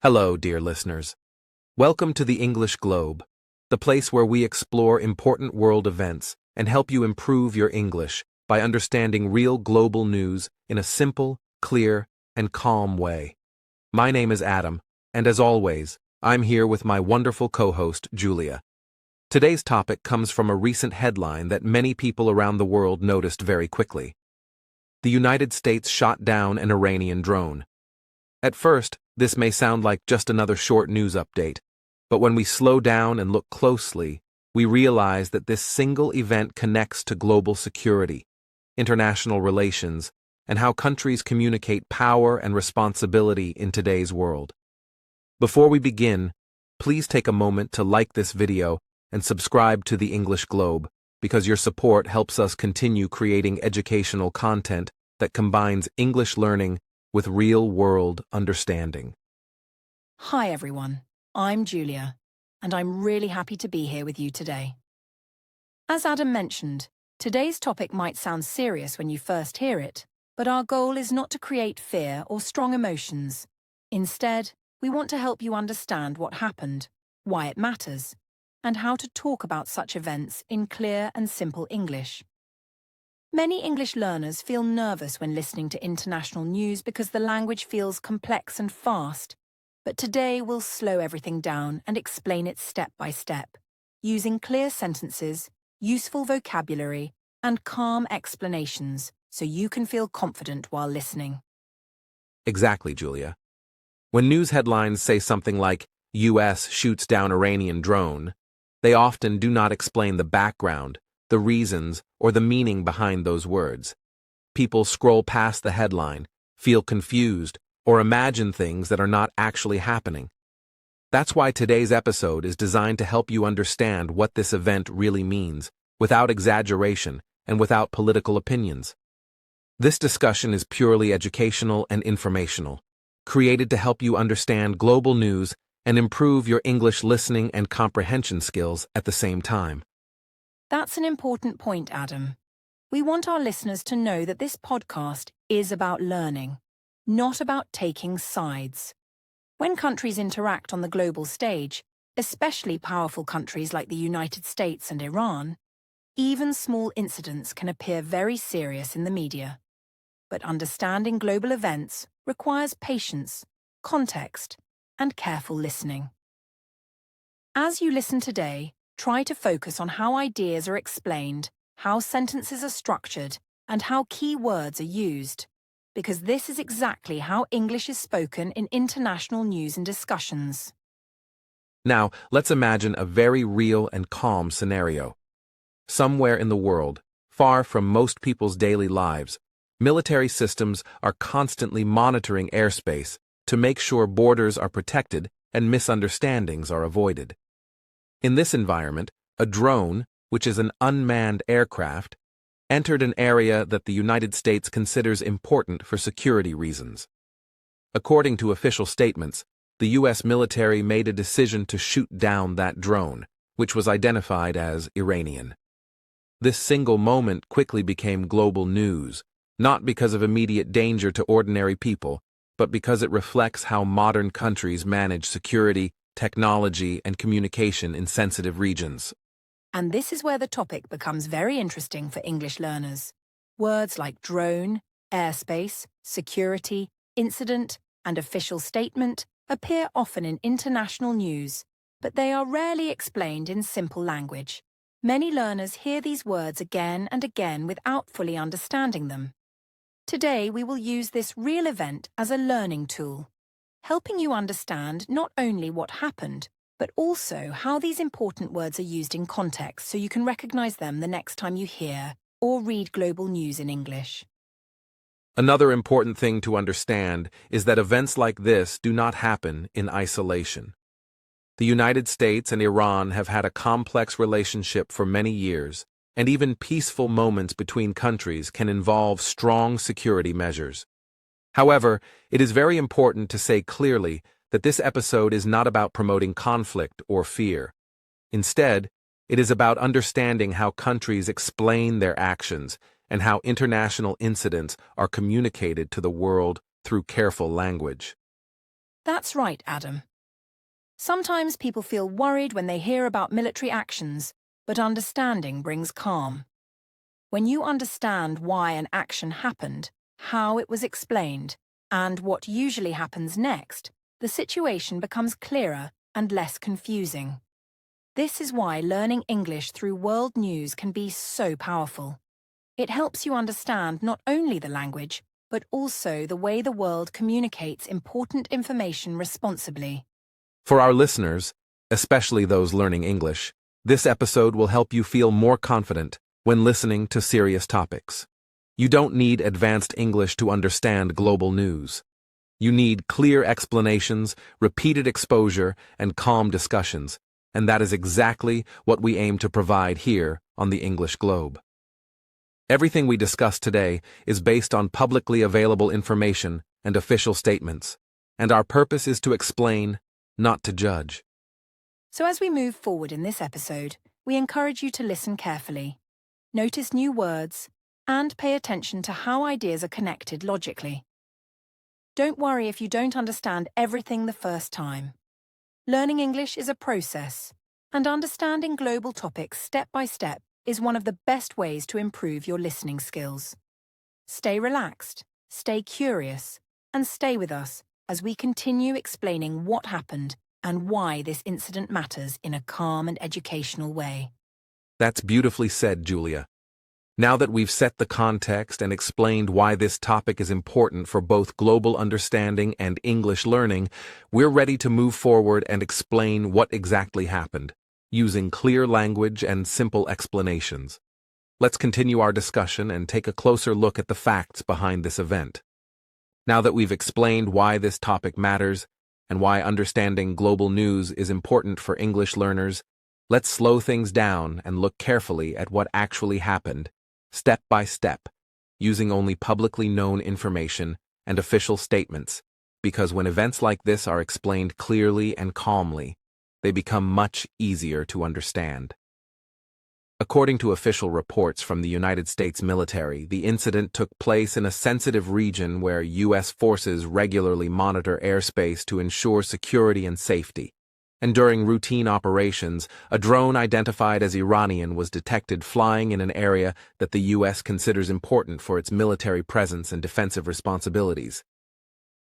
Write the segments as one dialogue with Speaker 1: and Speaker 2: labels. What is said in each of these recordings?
Speaker 1: Hello, dear listeners. Welcome to the English Globe, the place where we explore important world events and help you improve your English by understanding real global news in a simple, clear, and calm way. My name is Adam, and as always, I'm here with my wonderful co-host, Julia. Today's topic comes from a recent headline that many people around the world noticed very quickly. The United States shot down an Iranian drone. At first, this may sound like just another short news update, but when we slow down and look closely, we realize that this single event connects to global security, international relations, and how countries communicate power and responsibility in today's world. Before we begin, please take a moment to like this video and subscribe to the English Globe, because your support helps us continue creating educational content that combines English learning with real-world understanding.
Speaker 2: Hi everyone, I'm Julia, and I'm really happy to be here with you today. As Adam mentioned, today's topic might sound serious when you first hear it, but our goal is not to create fear or strong emotions. Instead, we want to help you understand what happened, why it matters, and how to talk about such events in clear and simple English. Many English learners feel nervous when listening to international news because the language feels complex and fast, but today we'll slow everything down and explain it step by step, using clear sentences, useful vocabulary, and calm explanations so you can feel confident while listening.
Speaker 1: Exactly, Julia. When news headlines say something like, U.S. shoots down Iranian drone, they often do not explain the background, the reasons, or the meaning behind those words. People scroll past the headline, feel confused, or imagine things that are not actually happening. That's why today's episode is designed to help you understand what this event really means, without exaggeration and without political opinions. This discussion is purely educational and informational, created to help you understand global news and improve your English listening and comprehension skills at the same time.
Speaker 2: That's an important point, Adam. We want our listeners to know that this podcast is about learning, not about taking sides. When countries interact on the global stage, especially powerful countries like the United States and Iran, even small incidents can appear very serious in the media. But understanding global events requires patience, context, and careful listening. As you listen today, try to focus on how ideas are explained, how sentences are structured, and how key words are used, because this is exactly how English is spoken in international news and discussions.
Speaker 1: Now, let's imagine a very real and calm scenario. Somewhere in the world, far from most people's daily lives, military systems are constantly monitoring airspace to make sure borders are protected and misunderstandings are avoided. In this environment, a drone, which is an unmanned aircraft, entered an area that the United States considers important for security reasons. According to official statements, the U.S. military made a decision to shoot down that drone, which was identified as Iranian. This single moment quickly became global news, not because of immediate danger to ordinary people, but because it reflects how modern countries manage security, technology, and communication in sensitive regions.
Speaker 2: And this is where the topic becomes very interesting for English learners. Words like drone, airspace, security, incident, and official statement appear often in international news, but they are rarely explained in simple language. Many learners hear these words again and again without fully understanding them. Today, we will use this real event as a learning tool, helping you understand not only what happened, but also how these important words are used in context so you can recognize them the next time you hear or read global news in English.
Speaker 1: Another important thing to understand is that events like this do not happen in isolation. The United States and Iran have had a complex relationship for many years, and even peaceful moments between countries can involve strong security measures. However, it is very important to say clearly that this episode is not about promoting conflict or fear. Instead, it is about understanding how countries explain their actions and how international incidents are communicated to the world through careful language.
Speaker 2: That's right, Adam. Sometimes people feel worried when they hear about military actions, but understanding brings calm. When you understand why an action happened, how it was explained, and what usually happens next, the situation becomes clearer and less confusing. This is why learning English through world news can be so powerful. It helps you understand not only the language, but also the way the world communicates important information responsibly.
Speaker 1: For our listeners, especially those learning English, this episode will help you feel more confident when listening to serious topics. You don't need advanced English to understand global news. You need clear explanations, repeated exposure, and calm discussions, and that is exactly what we aim to provide here on the English Globe. Everything we discuss today is based on publicly available information and official statements, and our purpose is to explain, not to judge.
Speaker 2: So as we move forward in this episode, we encourage you to listen carefully, notice new words, and pay attention to how ideas are connected logically. Don't worry if you don't understand everything the first time. Learning English is a process, and understanding global topics step by step is one of the best ways to improve your listening skills. Stay relaxed, stay curious, and stay with us as we continue explaining what happened and why this incident matters in a calm and educational way.
Speaker 1: That's beautifully said, Julia. Now that we've set the context and explained why this topic is important for both global understanding and English learning, we're ready to move forward and explain what exactly happened, using clear language and simple explanations. Let's continue our discussion and take a closer look at the facts behind this event. Now that we've explained why this topic matters and why understanding global news is important for English learners, let's slow things down and look carefully at what actually happened, step by step, using only publicly known information and official statements, because when events like this are explained clearly and calmly, they become much easier to understand. According to official reports from the United States military, the incident took place in a sensitive region where U.S. forces regularly monitor airspace to ensure security and safety. And during routine operations, a drone identified as Iranian was detected flying in an area that the U.S. considers important for its military presence and defensive responsibilities.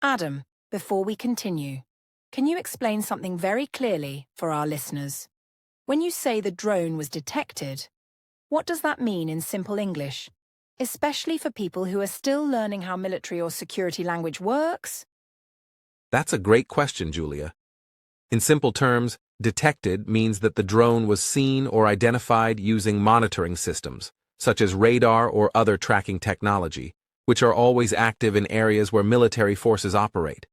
Speaker 2: Adam, before we continue, can you explain something very clearly for our listeners? When you say the drone was detected, what does that mean in simple English, especially for people who are still learning how military or security language works?
Speaker 1: That's a great question, Julia. In simple terms, detected means that the drone was seen or identified using monitoring systems, such as radar or other tracking technology, which are always active in areas where military forces operate.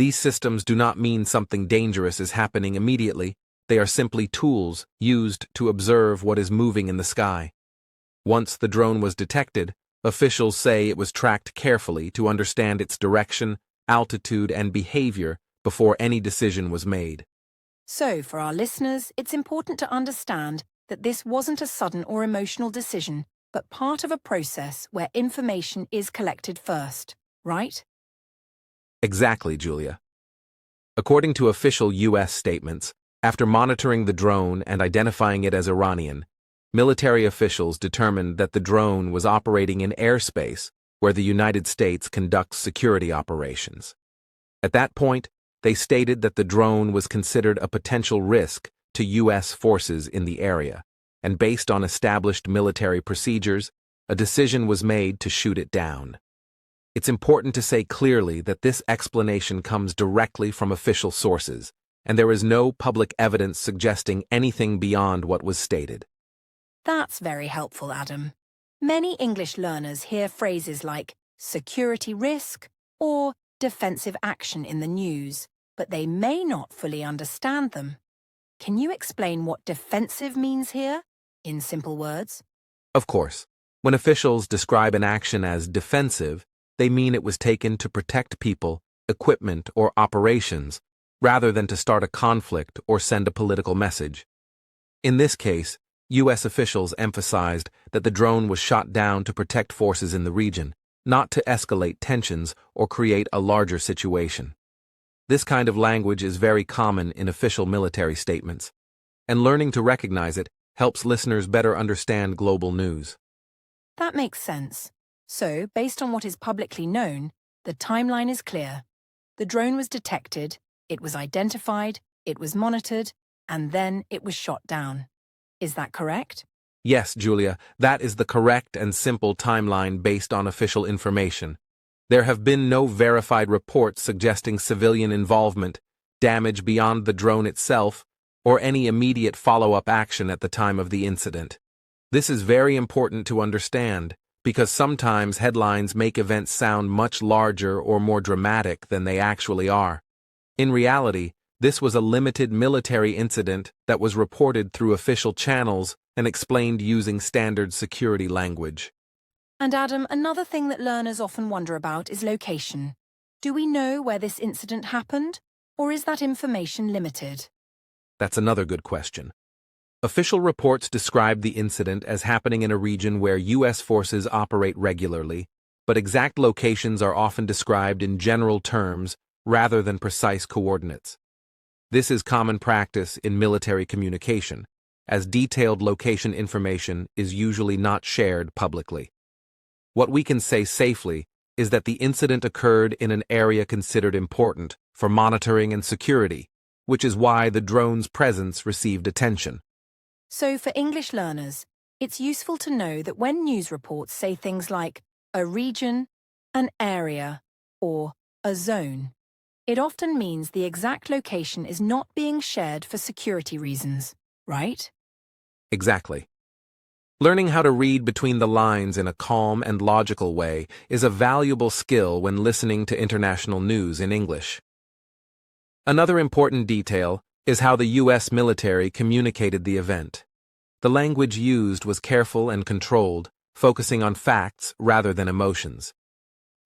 Speaker 1: These systems do not mean something dangerous is happening immediately. They are simply tools used to observe what is moving in the sky. Once the drone was detected, officials say it was tracked carefully to understand its direction, altitude, and behavior before any decision was made.
Speaker 2: So, for our listeners, it's important to understand that this wasn't a sudden or emotional decision, but part of a process where information is collected first, right?
Speaker 1: Exactly, Julia. According to official U.S. statements, after monitoring the drone and identifying it as Iranian, military officials determined that the drone was operating in airspace where the United States conducts security operations. At that point, they stated that the drone was considered a potential risk to U.S. forces in the area, and based on established military procedures, a decision was made to shoot it down. It's important to say clearly that this explanation comes directly from official sources, and there is no public evidence suggesting anything beyond what was stated.
Speaker 2: That's very helpful, Adam. Many English learners hear phrases like security risk or defensive action in the news, but they may not fully understand them. Can you explain what defensive means here, in simple words?
Speaker 1: Of course, when officials describe an action as defensive, they mean it was taken to protect people, equipment, or operations, rather than to start a conflict or send a political message. In this case, U.S. officials emphasized that the drone was shot down to protect forces in the region, not to escalate tensions or create a larger situation. This kind of language is very common in official military statements, and learning to recognize it helps listeners better understand global news.
Speaker 2: That makes sense. So, based on what is publicly known, the timeline is clear. The drone was detected, it was identified, it was monitored, and then it was shot down. Is that correct?
Speaker 1: Yes, Julia, that is the correct and simple timeline based on official information. There have been no verified reports suggesting civilian involvement, damage beyond the drone itself, or any immediate follow-up action at the time of the incident. This is very important to understand, because sometimes headlines make events sound much larger or more dramatic than they actually are. In reality, this was a limited military incident that was reported through official channels and explained using standard security language.
Speaker 2: And Adam, another thing that learners often wonder about is location. Do we know where this incident happened, or is that information limited?
Speaker 1: That's another good question. Official reports describe the incident as happening in a region where U.S. forces operate regularly, but exact locations are often described in general terms rather than precise coordinates. This is common practice in military communication, as detailed location information is usually not shared publicly. What we can say safely is that the incident occurred in an area considered important for monitoring and security, which is why the drone's presence received attention.
Speaker 2: So for English learners, it's useful to know that when news reports say things like a region, an area, or a zone, it often means the exact location is not being shared for security reasons, right?
Speaker 1: Exactly. Learning how to read between the lines in a calm and logical way is a valuable skill when listening to international news in English. Another important detail is how the U.S. military communicated the event. The language used was careful and controlled, focusing on facts rather than emotions.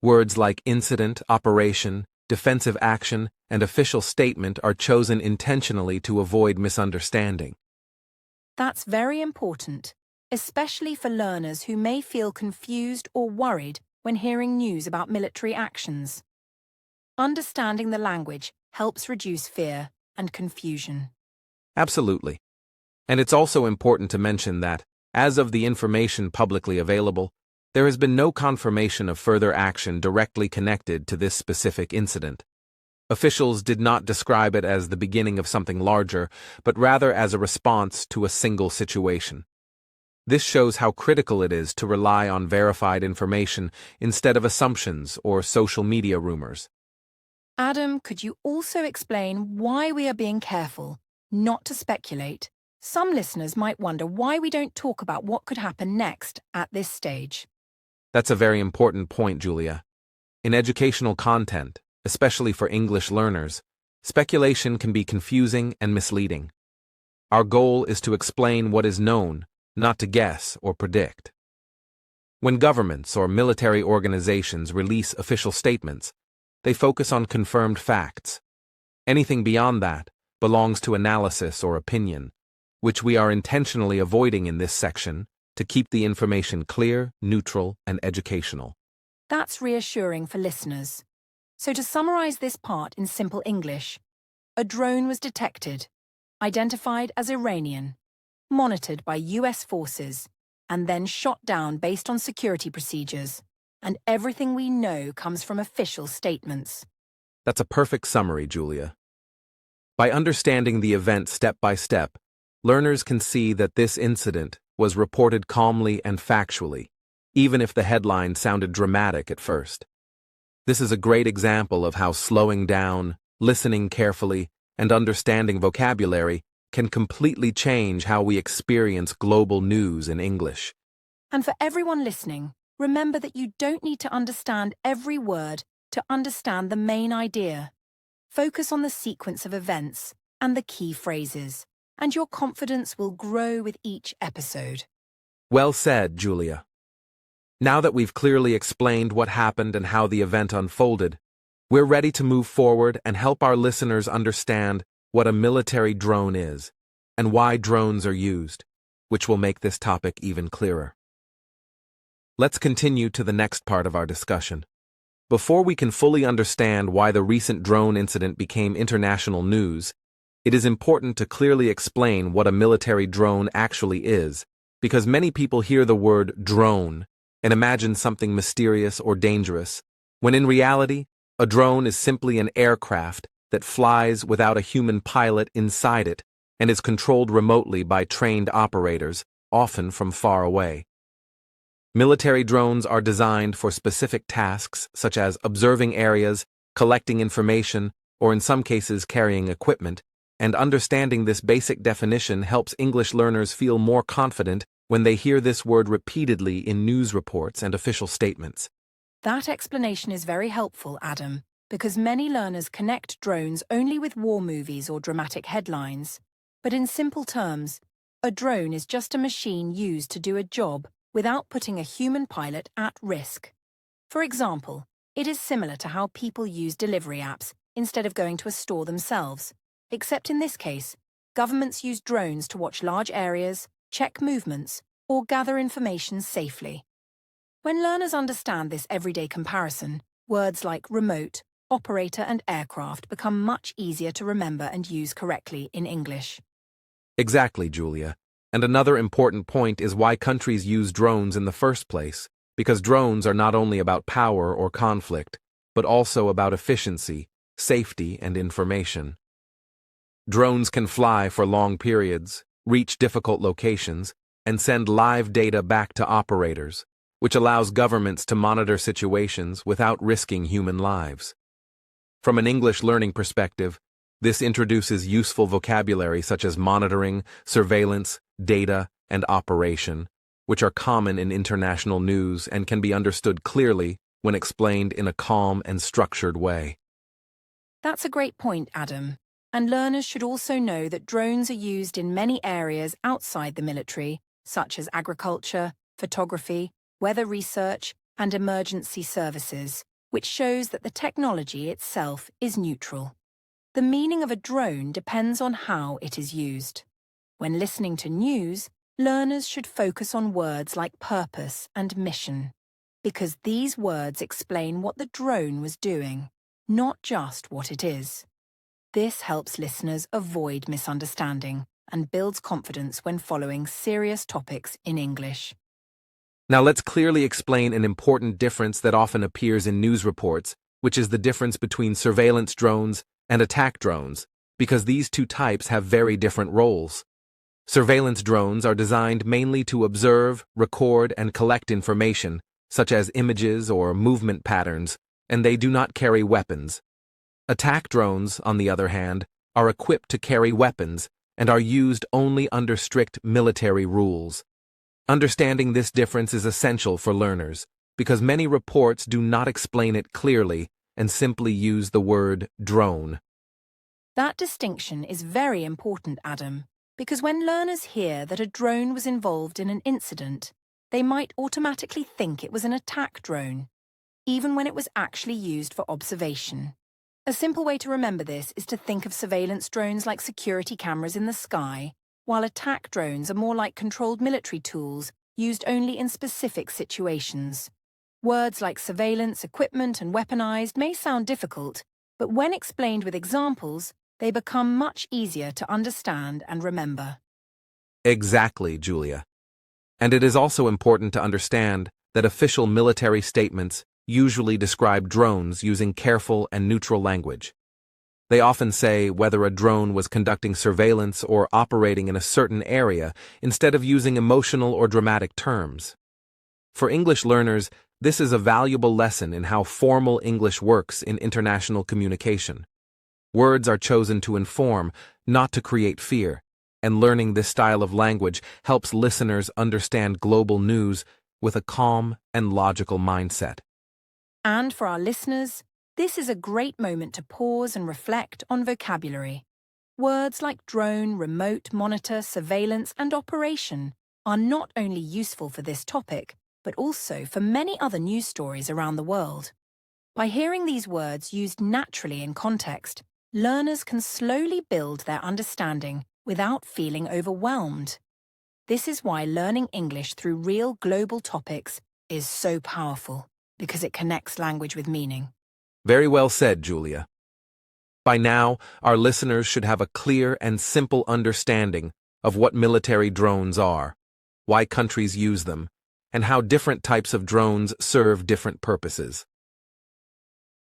Speaker 1: Words like incident, operation, defensive action, and official statement are chosen intentionally to avoid misunderstanding.
Speaker 2: That's very important, especially for learners who may feel confused or worried when hearing news about military actions. Understanding the language helps reduce fear and confusion.
Speaker 1: Absolutely. And it's also important to mention that, as of the information publicly available, there has been no confirmation of further action directly connected to this specific incident. Officials did not describe it as the beginning of something larger, but rather as a response to a single situation. This shows how critical it is to rely on verified information instead of assumptions or social media rumors.
Speaker 2: Adam, could you also explain why we are being careful, not to speculate? Some listeners might wonder why we don't talk about what could happen next at this stage.
Speaker 1: That's a very important point, Julia. In educational content, especially for English learners, speculation can be confusing and misleading. Our goal is to explain what is known, not to guess or predict. When governments or military organizations release official statements, they focus on confirmed facts. Anything beyond that belongs to analysis or opinion, which we are intentionally avoiding in this section to keep the information clear, neutral, and educational.
Speaker 2: That's reassuring for listeners. So to summarize this part in simple English, a drone was detected, identified as Iranian, monitored by US forces, and then shot down based on security procedures, and everything we know comes from official statements.
Speaker 1: That's a perfect summary, Julia. By understanding the event step by step, learners can see that this incident was reported calmly and factually, even if the headline sounded dramatic at first. This is a great example of how slowing down, listening carefully, and understanding vocabulary can completely change how we experience global news in English.
Speaker 2: And for everyone listening, remember that you don't need to understand every word to understand the main idea. Focus on the sequence of events and the key phrases, and your confidence will grow with each episode.
Speaker 1: Well said, Julia. Now that we've clearly explained what happened and how the event unfolded, we're ready to move forward and help our listeners understand what a military drone is and why drones are used, which will make this topic even clearer. Let's continue to the next part of our discussion. Before we can fully understand why the recent drone incident became international news, it is important to clearly explain what a military drone actually is, because many people hear the word drone and imagine something mysterious or dangerous, when in reality, a drone is simply an aircraft that flies without a human pilot inside it and is controlled remotely by trained operators, often from far away. Military drones are designed for specific tasks such as observing areas, collecting information, or in some cases carrying equipment, and understanding this basic definition helps English learners feel more confident when they hear this word repeatedly in news reports and official statements.
Speaker 2: That explanation is very helpful, Adam, because many learners connect drones only with war movies or dramatic headlines. But in simple terms, a drone is just a machine used to do a job without putting a human pilot at risk. For example, it is similar to how people use delivery apps instead of going to a store themselves, except in this case, governments use drones to watch large areas, check movements, or gather information safely. When learners understand this everyday comparison, words like remote, operator, and aircraft become much easier to remember and use correctly in English.
Speaker 1: Exactly, Julia. And another important point is why countries use drones in the first place, because drones are not only about power or conflict, but also about efficiency, safety, and information. Drones can fly for long periods, reach difficult locations, and send live data back to operators, which allows governments to monitor situations without risking human lives. From an English learning perspective, this introduces useful vocabulary such as monitoring, surveillance, data, and operation, which are common in international news and can be understood clearly when explained in a calm and structured way.
Speaker 2: That's a great point, Adam. And learners should also know that drones are used in many areas outside the military, such as agriculture, photography, weather research, and emergency services, which shows that the technology itself is neutral. The meaning of a drone depends on how it is used. When listening to news, learners should focus on words like purpose and mission, because these words explain what the drone was doing, not just what it is. This helps listeners avoid misunderstanding and builds confidence when following serious topics in English.
Speaker 1: Now let's clearly explain an important difference that often appears in news reports, which is the difference between surveillance drones and attack drones, because these two types have very different roles. Surveillance drones are designed mainly to observe, record, and collect information, such as images or movement patterns, and they do not carry weapons. Attack drones, on the other hand, are equipped to carry weapons and are used only under strict military rules. Understanding this difference is essential for learners, because many reports do not explain it clearly and simply use the word drone.
Speaker 2: That distinction is very important, Adam, because when learners hear that a drone was involved in an incident, they might automatically think it was an attack drone, even when it was actually used for observation. A simple way to remember this is to think of surveillance drones like security cameras in the sky, while attack drones are more like controlled military tools used only in specific situations. Words like surveillance, equipment, and weaponized may sound difficult, but when explained with examples, they become much easier to understand and remember.
Speaker 1: Exactly, Julia. And it is also important to understand that official military statements usually describe drones using careful and neutral language. They often say whether a drone was conducting surveillance or operating in a certain area instead of using emotional or dramatic terms. For English learners, this is a valuable lesson in how formal English works in international communication. Words are chosen to inform, not to create fear, and learning this style of language helps listeners understand global news with a calm and logical mindset.
Speaker 2: And for our listeners, this is a great moment to pause and reflect on vocabulary. Words like drone, remote, monitor, surveillance, and operation are not only useful for this topic, but also for many other news stories around the world. By hearing these words used naturally in context, learners can slowly build their understanding without feeling overwhelmed. This is why learning English through real global topics is so powerful. because it connects language with meaning.
Speaker 1: Very well said, Julia. By now, our listeners should have a clear and simple understanding of what military drones are, why countries use them, and how different types of drones serve different purposes.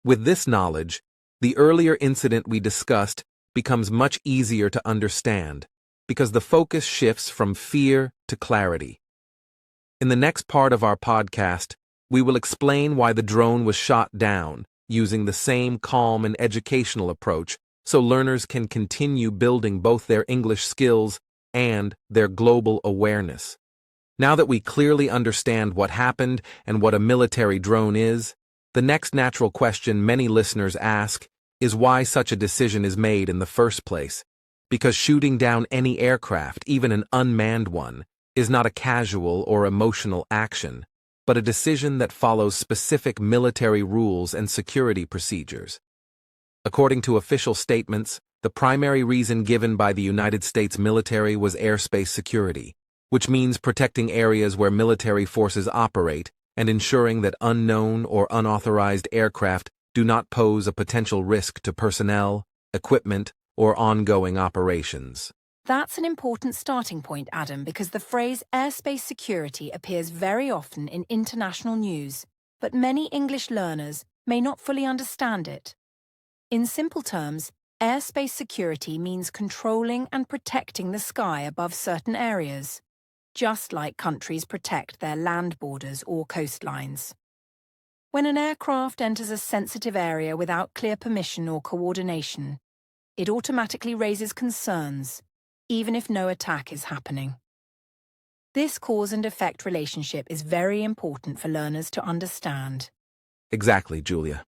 Speaker 1: With this knowledge, the earlier incident we discussed becomes much easier to understand because the focus shifts from fear to clarity. In the next part of our podcast, we will explain why the drone was shot down using the same calm and educational approach so learners can continue building both their English skills and their global awareness. Now that we clearly understand what happened and what a military drone is, the next natural question many listeners ask is why such a decision is made in the first place. Because shooting down any aircraft, even an unmanned one, is not a casual or emotional action, but a decision that follows specific military rules and security procedures. According to official statements, the primary reason given by the United States military was airspace security, which means protecting areas where military forces operate and ensuring that unknown or unauthorized aircraft do not pose a potential risk to personnel, equipment, or ongoing operations.
Speaker 2: That's an important starting point, Adam, because the phrase airspace security appears very often in international news, but many English learners may not fully understand it. In simple terms, airspace security means controlling and protecting the sky above certain areas, just like countries protect their land borders or coastlines. When an aircraft enters a sensitive area without clear permission or coordination, it automatically raises concerns, even if no attack is happening. This cause and effect relationship is very important for learners to understand.
Speaker 1: Exactly, Julia.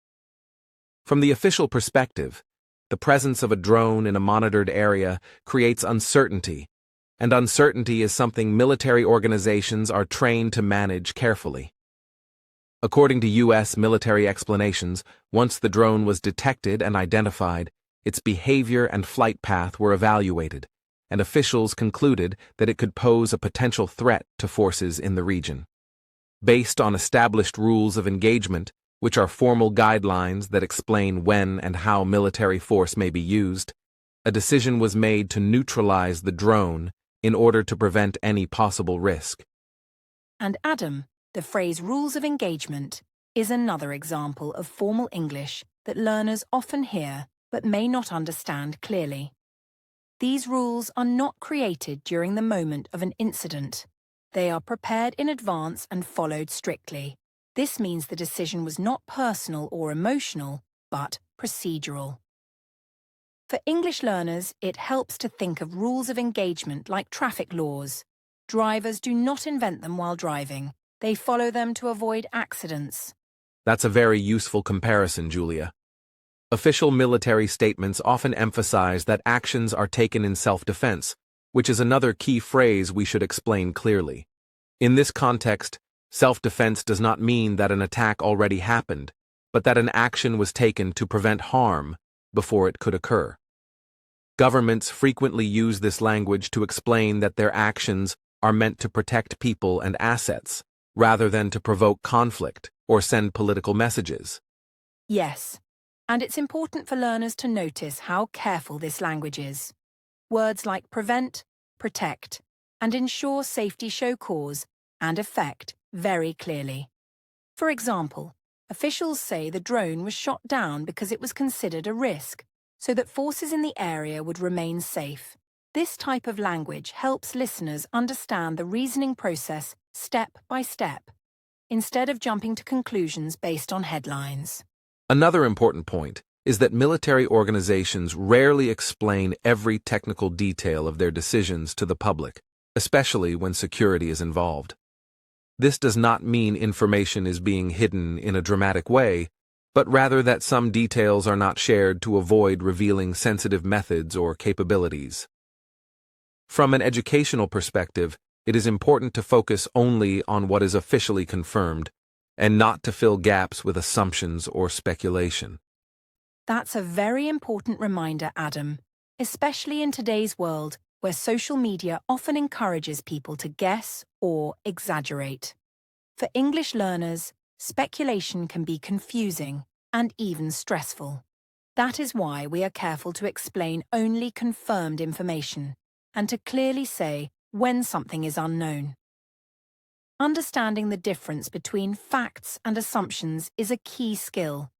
Speaker 1: From the official perspective, the presence of a drone in a monitored area creates uncertainty, and uncertainty is something military organizations are trained to manage carefully. According to U.S. military explanations, once the drone was detected and identified, its behavior and flight path were evaluated, and officials concluded that it could pose a potential threat to forces in the region. Based on established rules of engagement, which are formal guidelines that explain when and how military force may be used, a decision was made to neutralize the drone in order to prevent any possible risk.
Speaker 2: And Adam, the phrase rules of engagement is another example of formal English that learners often hear but may not understand clearly. These rules are not created during the moment of an incident. They are prepared in advance and followed strictly. This means the decision was not personal or emotional, but procedural. For English learners, it helps to think of rules of engagement like traffic laws. Drivers do not invent them while driving. They follow them to avoid accidents.
Speaker 1: That's a very useful comparison, Julia. Official military statements often emphasize that actions are taken in self-defense, which is another key phrase we should explain clearly. In this context, self-defense does not mean that an attack already happened, but that an action was taken to prevent harm before it could occur. Governments frequently use this language to explain that their actions are meant to protect people and assets, rather than to provoke conflict or send political messages.
Speaker 2: Yes, and it's important for learners to notice how careful this language is. Words like prevent, protect, and ensure safety show cause and effect very clearly. For example, officials say the drone was shot down because it was considered a risk, so that forces in the area would remain safe. This type of language helps listeners understand the reasoning process step by step, instead of jumping to conclusions based on headlines.
Speaker 1: Another important point is that military organizations rarely explain every technical detail of their decisions to the public, especially when security is involved. This does not mean information is being hidden in a dramatic way, but rather that some details are not shared to avoid revealing sensitive methods or capabilities. From an educational perspective, it is important to focus only on what is officially confirmed, and not to fill gaps with assumptions or speculation.
Speaker 2: That's a very important reminder, Adam, especially in today's world where social media often encourages people to guess or exaggerate. For English learners, speculation can be confusing and even stressful. That is why we are careful to explain only confirmed information and to clearly say when something is unknown. Understanding the difference between facts and assumptions is a key skill,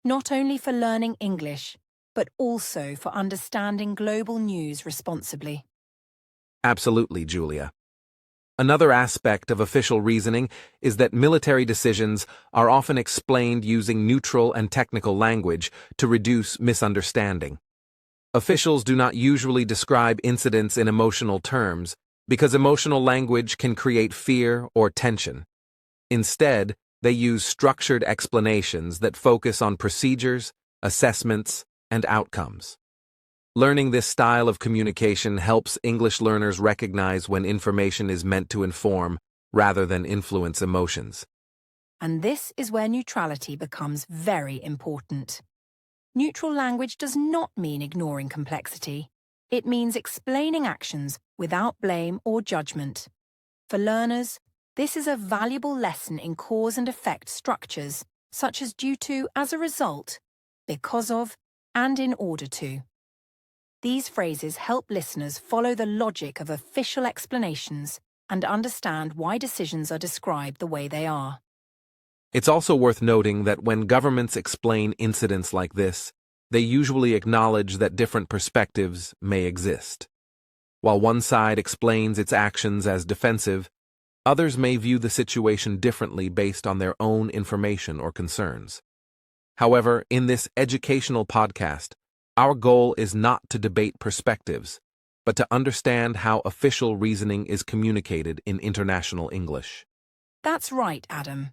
Speaker 2: not only for learning English, but also for understanding global news responsibly.
Speaker 1: Absolutely, Julia. Another aspect of official reasoning is that military decisions are often explained using neutral and technical language to reduce misunderstanding. Officials do not usually describe incidents in emotional terms because emotional language can create fear or tension. Instead, they use structured explanations that focus on procedures, assessments, and outcomes. Learning this style of communication helps English learners recognize when information is meant to inform rather than influence emotions.
Speaker 2: And this is where neutrality becomes very important. Neutral language does not mean ignoring complexity. It means explaining actions without blame or judgment. For learners, this is a valuable lesson in cause and effect structures, such as due to, as a result, because of, and in order to. These phrases help listeners follow the logic of official explanations and understand why decisions are described the way they are.
Speaker 1: It's also worth noting that when governments explain incidents like this, they usually acknowledge that different perspectives may exist. While one side explains its actions as defensive, others may view the situation differently based on their own information or concerns. However, in this educational podcast, our goal is not to debate perspectives, but to understand how official reasoning is communicated in international English.
Speaker 2: That's right, Adam.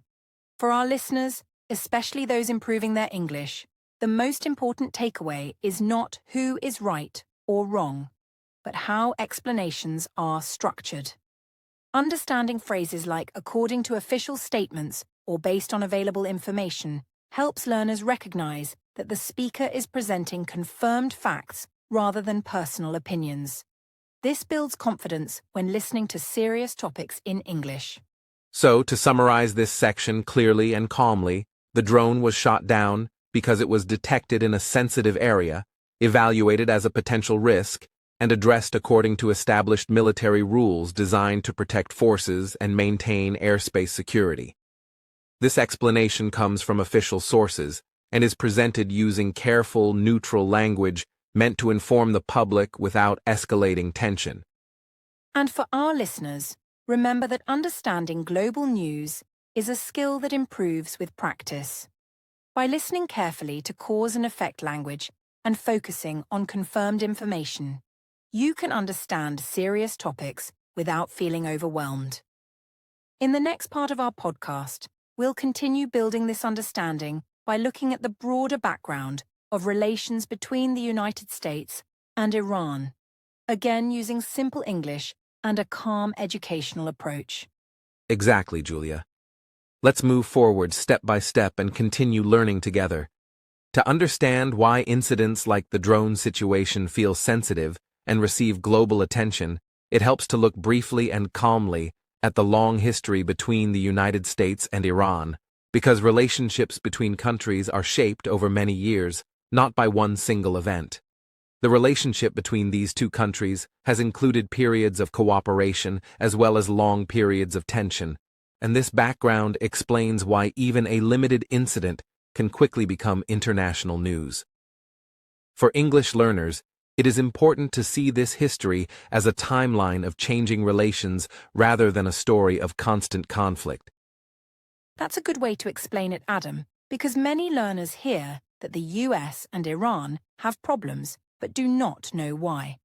Speaker 2: For our listeners, especially those improving their English, the most important takeaway is not who is right or wrong, but how explanations are structured. Understanding phrases like according to official statements or based on available information helps learners recognize that the speaker is presenting confirmed facts rather than personal opinions. This builds confidence when listening to serious topics in English.
Speaker 1: So, to summarize this section clearly and calmly, the drone was shot down because it was detected in a sensitive area, evaluated as a potential risk, and addressed according to established military rules designed to protect forces and maintain airspace security. This explanation comes from official sources and is presented using careful, neutral language meant to inform the public without escalating tension.
Speaker 2: And for our listeners, remember that understanding global news is a skill that improves with practice. By listening carefully to cause and effect language and focusing on confirmed information, you can understand serious topics without feeling overwhelmed. In the next part of our podcast, we'll continue building this understanding by looking at the broader background of relations between the United States and Iran, again using simple English and a calm educational approach.
Speaker 1: Exactly, Julia. Let's move forward step by step and continue learning together. To understand why incidents like the drone situation feel sensitive and receive global attention, it helps to look briefly and calmly at the long history between the United States and Iran, because relationships between countries are shaped over many years, not by one single event. The relationship between these two countries has included periods of cooperation as well as long periods of tension, and this background explains why even a limited incident can quickly become international news. For English learners, it is important to see this history as a timeline of changing relations rather than a story of constant conflict.
Speaker 2: That's a good way to explain it, Adam, because many learners hear that the US and Iran have problems but do not know why.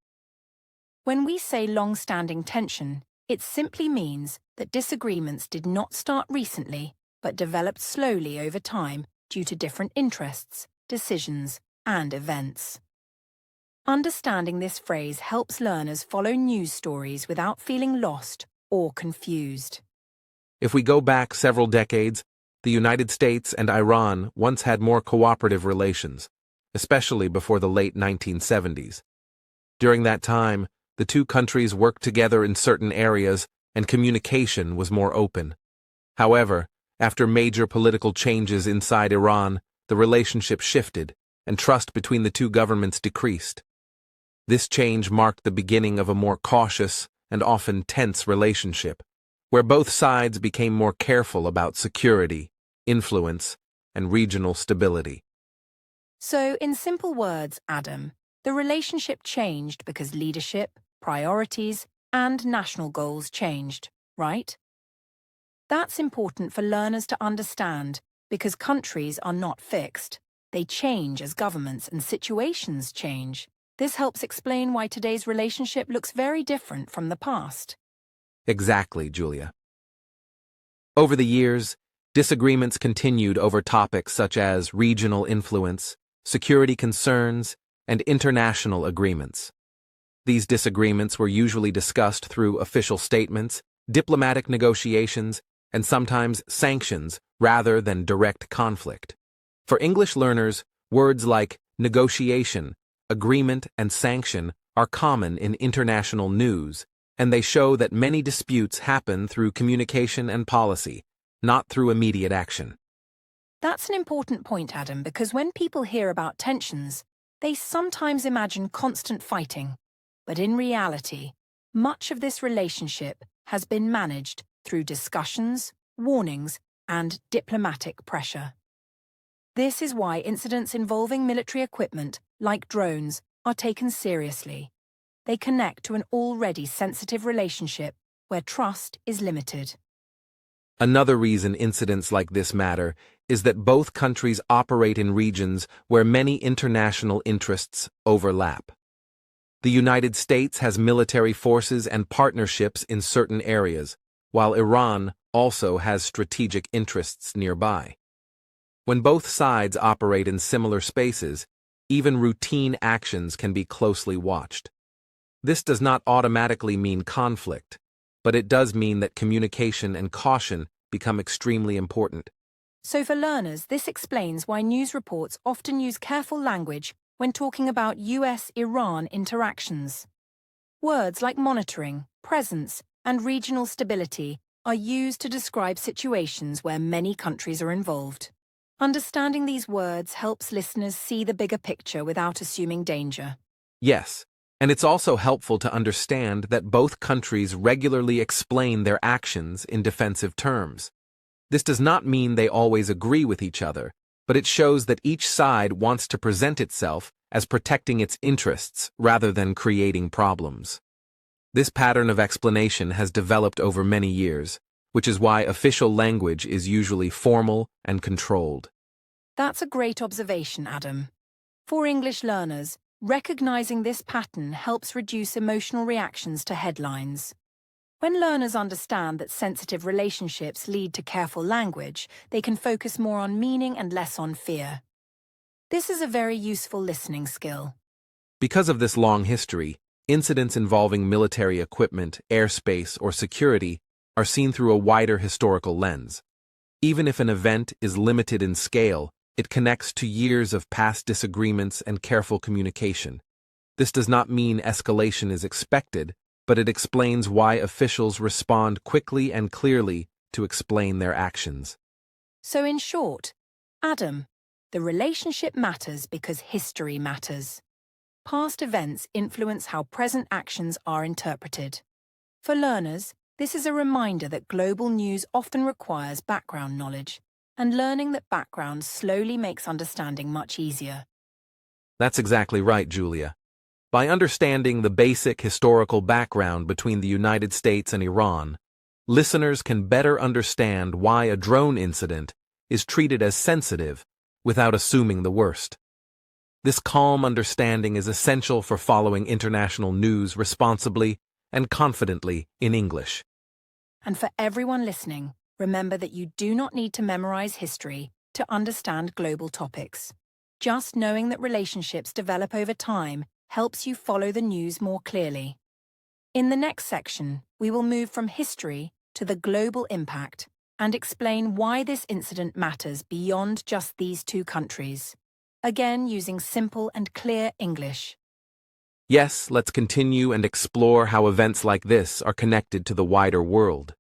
Speaker 2: When we say long-standing tension, it simply means that disagreements did not start recently but developed slowly over time due to different interests, decisions, and events. Understanding this phrase helps learners follow news stories without feeling lost or confused.
Speaker 1: If we go back several decades, the United States and Iran once had more cooperative relations, especially before the late 1970s. During that time, the two countries worked together in certain areas and communication was more open. However, After major political changes inside Iran, the relationship shifted, and trust between the two governments decreased. This change marked the beginning of a more cautious and often tense relationship, where both sides became more careful about security, influence, and regional stability.
Speaker 2: So, in simple words, Adam, the relationship changed because leadership, priorities, and national goals changed, right? That's important for learners to understand because countries are not fixed. They change as governments and situations change. This helps explain why today's relationship looks very different from the past.
Speaker 1: Exactly, Julia. Over the years, disagreements continued over topics such as regional influence, security concerns, and international agreements. These disagreements were usually discussed through official statements, diplomatic negotiations, and sometimes sanctions rather than direct conflict. For English learners, words like negotiation, agreement, and sanction are common in international news, and they show that many disputes happen through communication and policy, not through immediate action.
Speaker 2: That's an important point, Adam, because when people hear about tensions, they sometimes imagine constant fighting. But in reality, much of this relationship has been managed through discussions, warnings, and diplomatic pressure. This is why incidents involving military equipment, like drones, are taken seriously. They connect to an already sensitive relationship where trust is limited.
Speaker 1: Another reason incidents like this matter is that both countries operate in regions where many international interests overlap. The United States has military forces and partnerships in certain areas, while Iran also has strategic interests nearby. When both sides operate in similar spaces, even routine actions can be closely watched. This does not automatically mean conflict, but it does mean that communication and caution become extremely important.
Speaker 2: So for learners, this explains why news reports often use careful language when talking about US-Iran interactions. Words like monitoring, presence, and regional stability are used to describe situations where many countries are involved. Understanding these words helps listeners see the bigger picture without assuming danger.
Speaker 1: Yes, and it's also helpful to understand that both countries regularly explain their actions in defensive terms. This does not mean they always agree with each other, but it shows that each side wants to present itself as protecting its interests rather than creating problems. This pattern of explanation has developed over many years, which is why official language is usually formal and controlled.
Speaker 2: That's a great observation, Adam. For English learners, recognizing this pattern helps reduce emotional reactions to headlines. When learners understand that sensitive relationships lead to careful language, they can focus more on meaning and less on fear. This is a very useful listening skill.
Speaker 1: Because of this long history, incidents involving military equipment, airspace, or security are seen through a wider historical lens. Even if an event is limited in scale, it connects to years of past disagreements and careful communication. This does not mean escalation is expected, but it explains why officials respond quickly and clearly to explain their actions.
Speaker 2: So in short, Adam, the relationship matters because history matters. Past events influence how present actions are interpreted. For learners, this is a reminder that global news often requires background knowledge, and learning that background slowly makes understanding much easier.
Speaker 1: That's exactly right, Julia. By understanding the basic historical background between the United States and Iran, listeners can better understand why a drone incident is treated as sensitive without assuming the worst. This calm understanding is essential for following international news responsibly and confidently in English.
Speaker 2: And for everyone listening, remember that you do not need to memorize history to understand global topics. Just knowing that relationships develop over time helps you follow the news more clearly. In the next section, we will move from history to the global impact and explain why this incident matters beyond just these two countries, again using simple and clear English.
Speaker 1: Yes, let's continue and explore how events like this are connected to the wider world.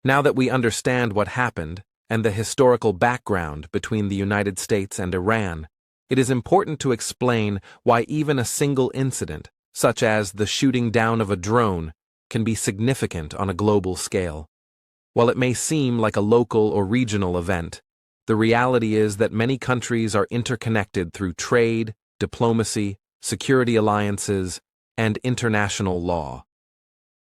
Speaker 1: Now that we understand what happened, and the historical background between the United States and Iran, it is important to explain why even a single incident, such as the shooting down of a drone, can be significant on a global scale. While it may seem like a local or regional event, the reality is that many countries are interconnected through trade, diplomacy, security alliances, and international law.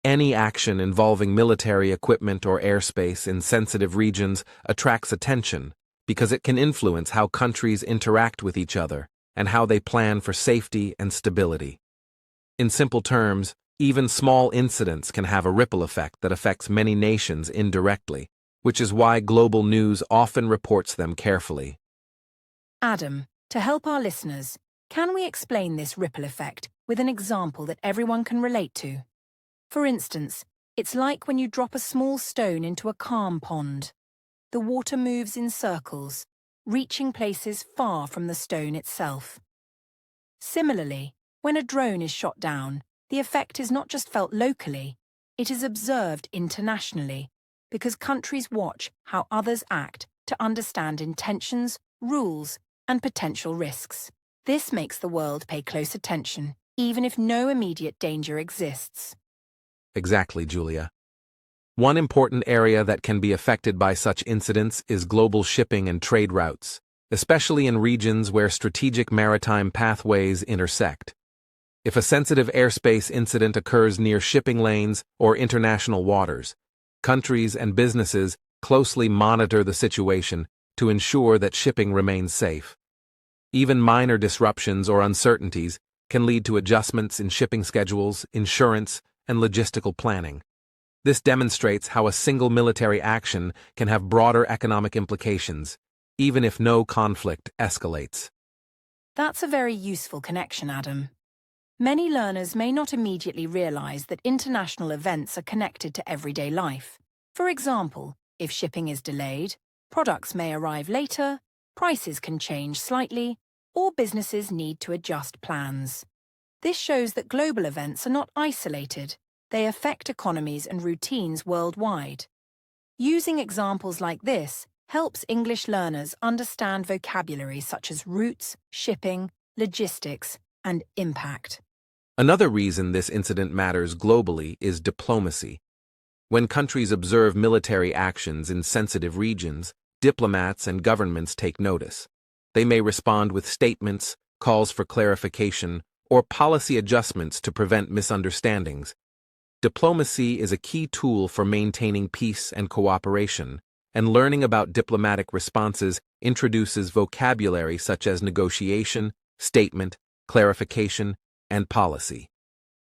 Speaker 1: Any action involving military equipment or airspace in sensitive regions attracts attention because it can influence how countries interact with each other and how they plan for safety and stability. In simple terms, even small incidents can have a ripple effect that affects many nations indirectly, which is why global news often reports them carefully.
Speaker 2: Adam, to help our listeners, can we explain this ripple effect with an example that everyone can relate to? For instance, it's like when you drop a small stone into a calm pond. The water moves in circles, reaching places far from the stone itself. Similarly, when a drone is shot down, the effect is not just felt locally, it is observed internationally, because countries watch how others act to understand intentions, rules, and potential risks. This makes the world pay close attention, even if no immediate danger exists.
Speaker 1: Exactly, Julia. One important area that can be affected by such incidents is global shipping and trade routes, especially in regions where strategic maritime pathways intersect. If a sensitive airspace incident occurs near shipping lanes or international waters, countries and businesses closely monitor the situation to ensure that shipping remains safe. Even minor disruptions or uncertainties can lead to adjustments in shipping schedules, insurance, and logistical planning. This demonstrates how a single military action can have broader economic implications, even if no conflict escalates.
Speaker 2: That's a very useful connection, Adam. Many learners may not immediately realize that international events are connected to everyday life. For example, if shipping is delayed, products may arrive later, prices can change slightly, or businesses need to adjust plans. This shows that global events are not isolated. They affect economies and routines worldwide. Using examples like this helps English learners understand vocabulary such as routes, shipping, logistics, and impact.
Speaker 1: Another reason this incident matters globally is diplomacy. When countries observe military actions in sensitive regions, diplomats and governments take notice. They may respond with statements, calls for clarification, or policy adjustments to prevent misunderstandings. Diplomacy is a key tool for maintaining peace and cooperation, and learning about diplomatic responses introduces vocabulary such as negotiation, statement, clarification, and policy.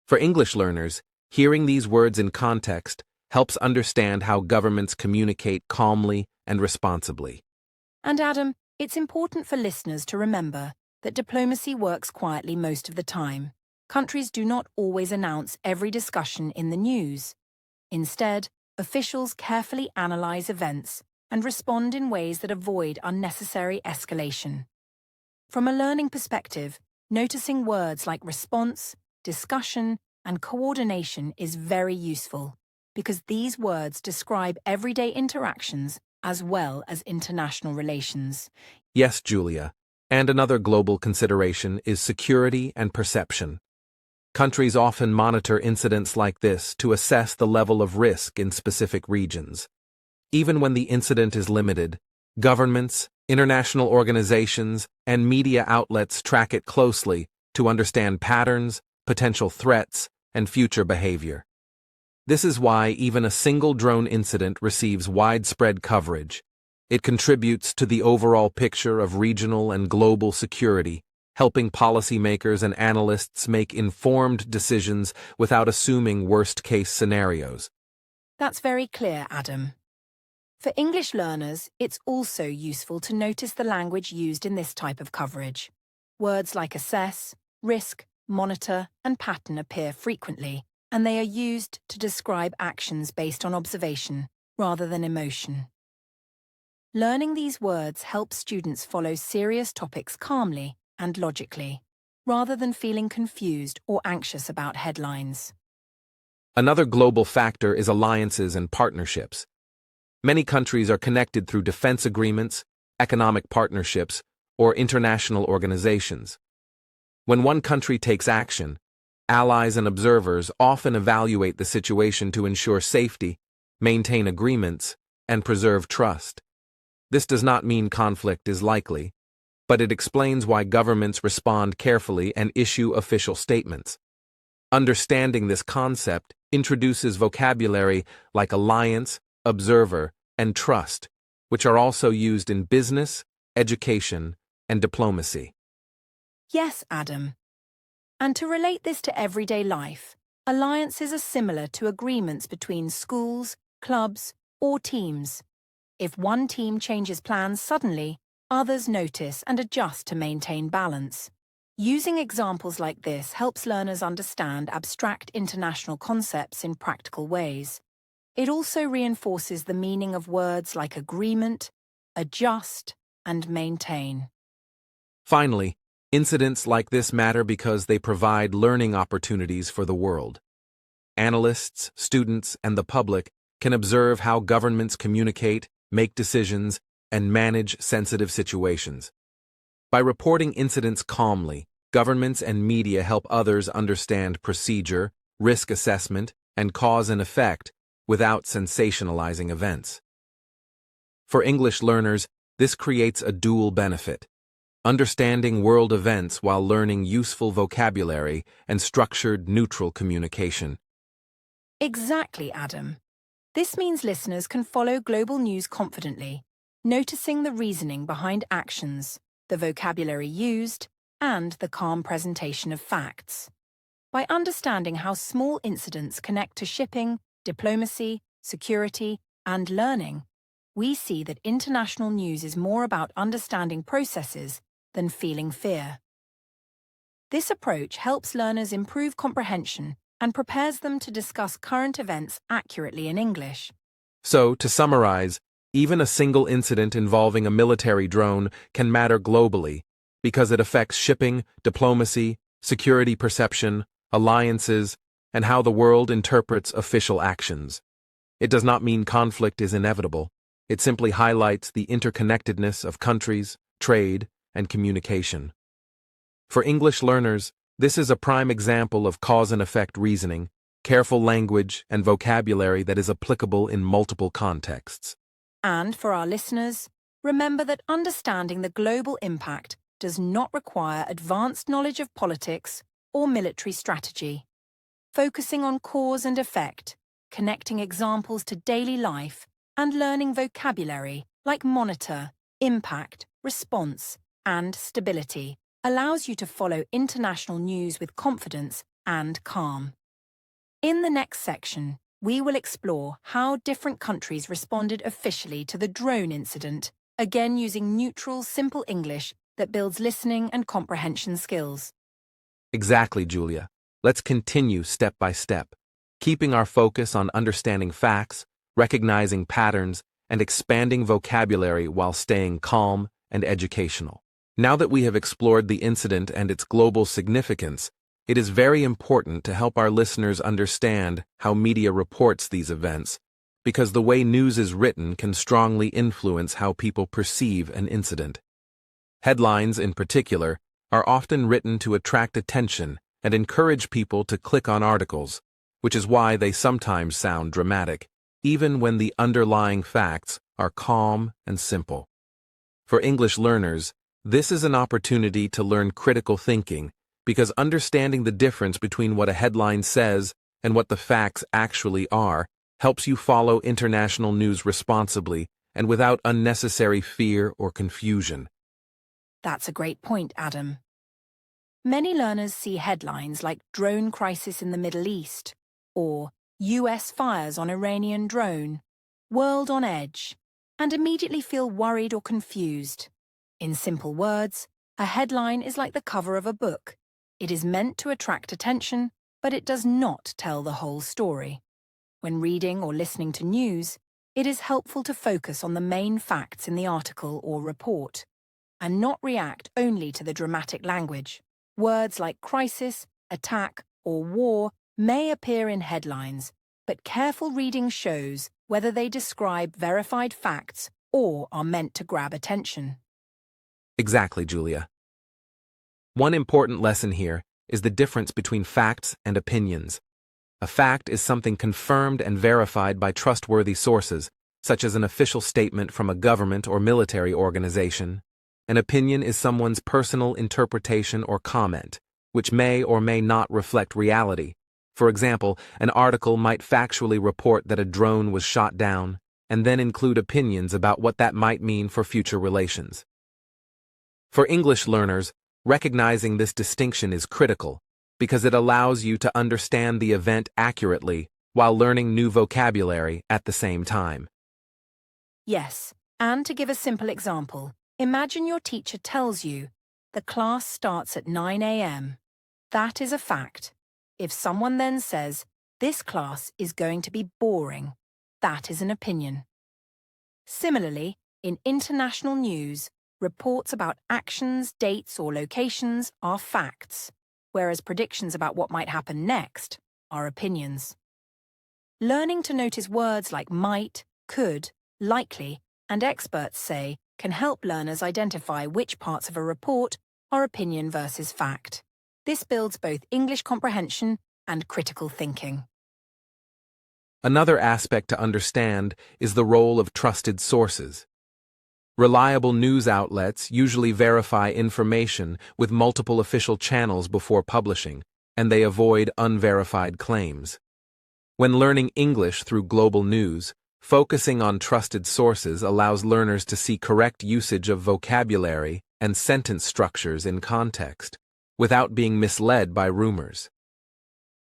Speaker 1: For English learners, hearing these words in context helps understand how governments communicate calmly and responsibly.
Speaker 2: And Adam, it's important for listeners to remember that diplomacy works quietly most of the time. Countries do not always announce every discussion in the news. Instead, officials carefully analyze events and respond in ways that avoid unnecessary escalation. From a learning perspective, noticing words like response, discussion, and coordination is very useful, because these words describe everyday interactions as well as international relations.
Speaker 1: Yes, Julia. And another global consideration is security and perception. Countries often monitor incidents like this to assess the level of risk in specific regions. Even when the incident is limited, governments, international organizations, and media outlets track it closely to understand patterns, potential threats, and future behavior. This is why even a single drone incident receives widespread coverage. It contributes to the overall picture of regional and global security, helping policymakers and analysts make informed decisions without assuming worst-case scenarios.
Speaker 2: That's very clear, Adam. For English learners, it's also useful to notice the language used in this type of coverage. Words like assess, risk, monitor, and pattern appear frequently, and they are used to describe actions based on observation rather than emotion. Learning these words helps students follow serious topics calmly and logically, rather than feeling confused or anxious about headlines.
Speaker 1: Another global factor is alliances and partnerships. Many countries are connected through defense agreements, economic partnerships, or international organizations. When one country takes action, allies and observers often evaluate the situation to ensure safety, maintain agreements, and preserve trust. This does not mean conflict is likely, but it explains why governments respond carefully and issue official statements. Understanding this concept introduces vocabulary like alliance, observer, and trust, which are also used in business, education, and diplomacy.
Speaker 2: Yes, Adam. And to relate this to everyday life, alliances are similar to agreements between schools, clubs, or teams. If one team changes plans suddenly, others notice and adjust to maintain balance. Using examples like this helps learners understand abstract international concepts in practical ways. It also reinforces the meaning of words like agreement, adjust, and maintain.
Speaker 1: Finally, incidents like this matter because they provide learning opportunities for the world. Analysts, students, and the public can observe how governments communicate, make decisions, and manage sensitive situations. By reporting incidents calmly, governments and media help others understand procedure, risk assessment, and cause and effect without sensationalizing events. For English learners, this creates a dual benefit: understanding world events while learning useful vocabulary and structured, neutral communication.
Speaker 2: Exactly, Adam. This means listeners can follow global news confidently, noticing the reasoning behind actions, the vocabulary used, and the calm presentation of facts. By understanding how small incidents connect to shipping, diplomacy, security, and learning, we see that international news is more about understanding processes than feeling fear. This approach helps learners improve comprehension and prepares them to discuss current events accurately in English.
Speaker 1: So, to summarize, even a single incident involving a military drone can matter globally because it affects shipping, diplomacy, security perception, alliances, and how the world interprets official actions. It does not mean conflict is inevitable. It simply highlights the interconnectedness of countries, trade, and communication. For English learners, this is a prime example of cause and effect reasoning, careful language, and vocabulary that is applicable in multiple contexts.
Speaker 2: And for our listeners, remember that understanding the global impact does not require advanced knowledge of politics or military strategy. Focusing on cause and effect, connecting examples to daily life, and learning vocabulary like monitor, impact, response, and stability allows you to follow international news with confidence and calm. In the next section, we will explore how different countries responded officially to the drone incident, again using neutral, simple English that builds listening and comprehension skills.
Speaker 1: Exactly, Julia. Let's continue step by step, keeping our focus on understanding facts, recognizing patterns, and expanding vocabulary while staying calm and educational. Now that we have explored the incident and its global significance, it is very important to help our listeners understand how media reports these events, because the way news is written can strongly influence how people perceive an incident. Headlines, in particular, are often written to attract attention and encourage people to click on articles, which is why they sometimes sound dramatic, even when the underlying facts are calm and simple. For English learners, this is an opportunity to learn critical thinking, because understanding the difference between what a headline says and what the facts actually are helps you follow international news responsibly and without unnecessary fear or confusion.
Speaker 2: That's a great point, Adam. Many learners see headlines like drone crisis in the Middle East, or US fires on Iranian drone, world on edge, and immediately feel worried or confused. In simple words, a headline is like the cover of a book. It is meant to attract attention, but it does not tell the whole story. When reading or listening to news, it is helpful to focus on the main facts in the article or report, and not react only to the dramatic language. Words like crisis, attack, or war may appear in headlines, but careful reading shows whether they describe verified facts or are meant to grab attention.
Speaker 1: Exactly, Julia. One important lesson here is the difference between facts and opinions. A fact is something confirmed and verified by trustworthy sources, such as an official statement from a government or military organization. An opinion is someone's personal interpretation or comment, which may or may not reflect reality. For example, an article might factually report that a drone was shot down, and then include opinions about what that might mean for future relations. For English learners, recognizing this distinction is critical, because it allows you to understand the event accurately while learning new vocabulary at the same time.
Speaker 2: Yes, and to give a simple example, imagine your teacher tells you, the class starts at 9 a.m. That is a fact. If someone then says, this class is going to be boring, that is an opinion. Similarly, in international news, reports about actions, dates, or locations are facts, whereas predictions about what might happen next are opinions. Learning to notice words like might, could, likely, and experts say can help learners identify which parts of a report are opinion versus fact. This builds both English comprehension and critical thinking.
Speaker 1: Another aspect to understand is the role of trusted sources. Reliable news outlets usually verify information with multiple official channels before publishing, and they avoid unverified claims. When learning English through global news, focusing on trusted sources allows learners to see correct usage of vocabulary and sentence structures in context, without being misled by rumors.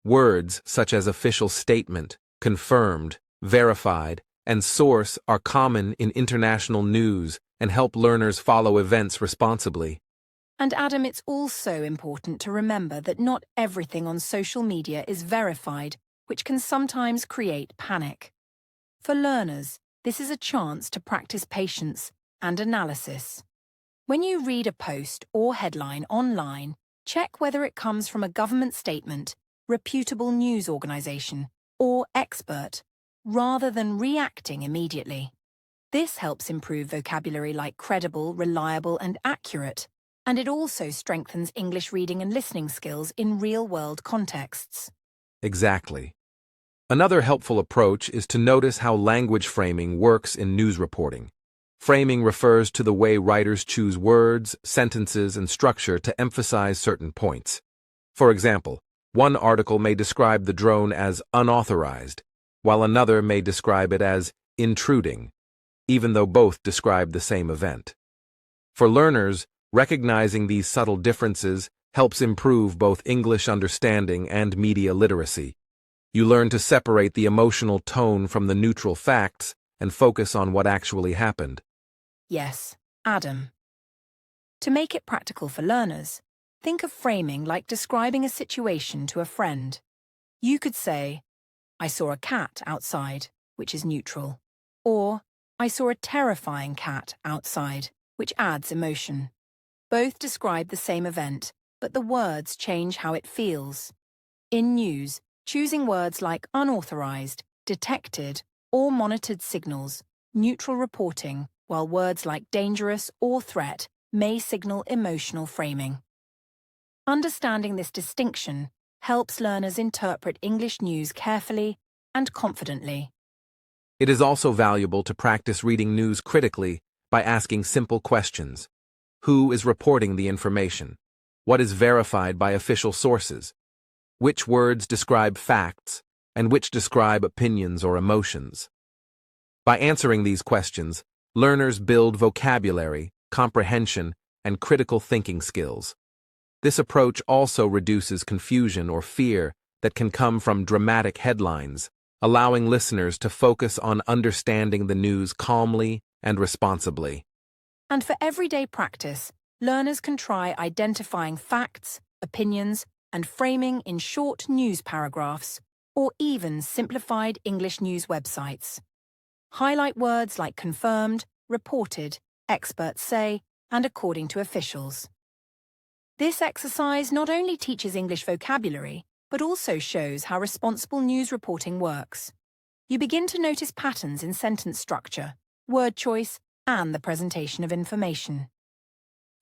Speaker 1: Words such as official statement, confirmed, verified, and source are common in international news and help learners follow events responsibly.
Speaker 2: And Adam, it's also important to remember that not everything on social media is verified, which can sometimes create panic. For learners, this is a chance to practice patience and analysis. When you read a post or headline online, check whether it comes from a government statement, reputable news organization, or expert, rather than reacting immediately. This helps improve vocabulary like credible, reliable, and accurate, and it also strengthens English reading and listening skills in real-world contexts.
Speaker 1: Exactly. Another helpful approach is to notice how language framing works in news reporting. Framing refers to the way writers choose words, sentences, and structure to emphasize certain points. For example, one article may describe the drone as unauthorized, while another may describe it as intruding, even though both describe the same event. For learners, recognizing these subtle differences helps improve both English understanding and media literacy. You learn to separate the emotional tone from the neutral facts and focus on what actually happened.
Speaker 2: Yes, Adam. To make it practical for learners, think of framing like describing a situation to a friend. You could say, I saw a cat outside, which is neutral, or I saw a terrifying cat outside, which adds emotion. Both describe the same event, but the words change how it feels. In news, choosing words like unauthorized, detected, or monitored signals neutral reporting, while words like dangerous or threat may signal emotional framing. Understanding this distinction helps learners interpret English news carefully and confidently.
Speaker 1: It is also valuable to practice reading news critically by asking simple questions. Who is reporting the information? What is verified by official sources? Which words describe facts, and which describe opinions or emotions? By answering these questions, learners build vocabulary, comprehension, and critical thinking skills. This approach also reduces confusion or fear that can come from dramatic headlines, allowing listeners to focus on understanding the news calmly and responsibly.
Speaker 2: And for everyday practice, learners can try identifying facts, opinions, and framing in short news paragraphs or even simplified English news websites. Highlight words like confirmed, reported, experts say, and according to officials. This exercise not only teaches English vocabulary, but also shows how responsible news reporting works. You begin to notice patterns in sentence structure, word choice, and the presentation of information.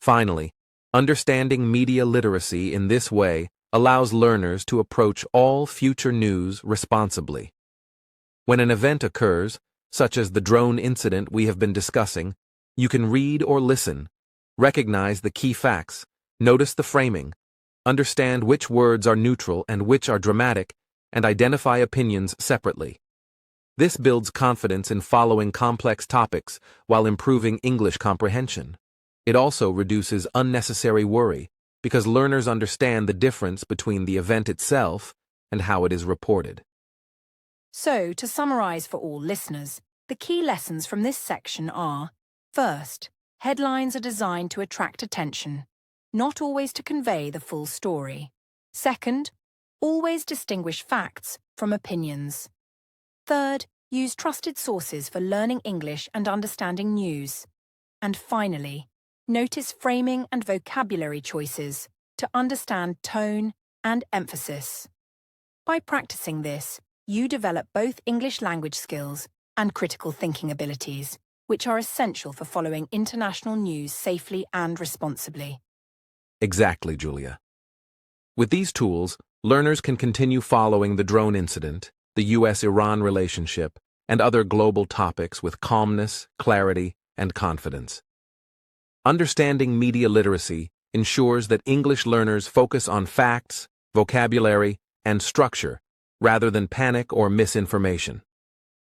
Speaker 1: Finally, understanding media literacy in this way allows learners to approach all future news responsibly. When an event occurs, such as the drone incident we have been discussing, you can read or listen, recognize the key facts, notice the framing, understand which words are neutral and which are dramatic, and identify opinions separately. This builds confidence in following complex topics while improving English comprehension. It also reduces unnecessary worry because learners understand the difference between the event itself and how it is reported.
Speaker 2: So, to summarize for all listeners, the key lessons from this section are: first, headlines are designed to attract attention, not always to convey the full story. Second, always distinguish facts from opinions. Third, use trusted sources for learning English and understanding news. And finally, notice framing and vocabulary choices to understand tone and emphasis. By practicing this, you develop both English language skills and critical thinking abilities, which are essential for following international news safely and responsibly.
Speaker 1: Exactly, Julia. With these tools, learners can continue following the drone incident, the US-Iran relationship, and other global topics with calmness, clarity, and confidence. Understanding media literacy ensures that English learners focus on facts, vocabulary, and structure rather than panic or misinformation.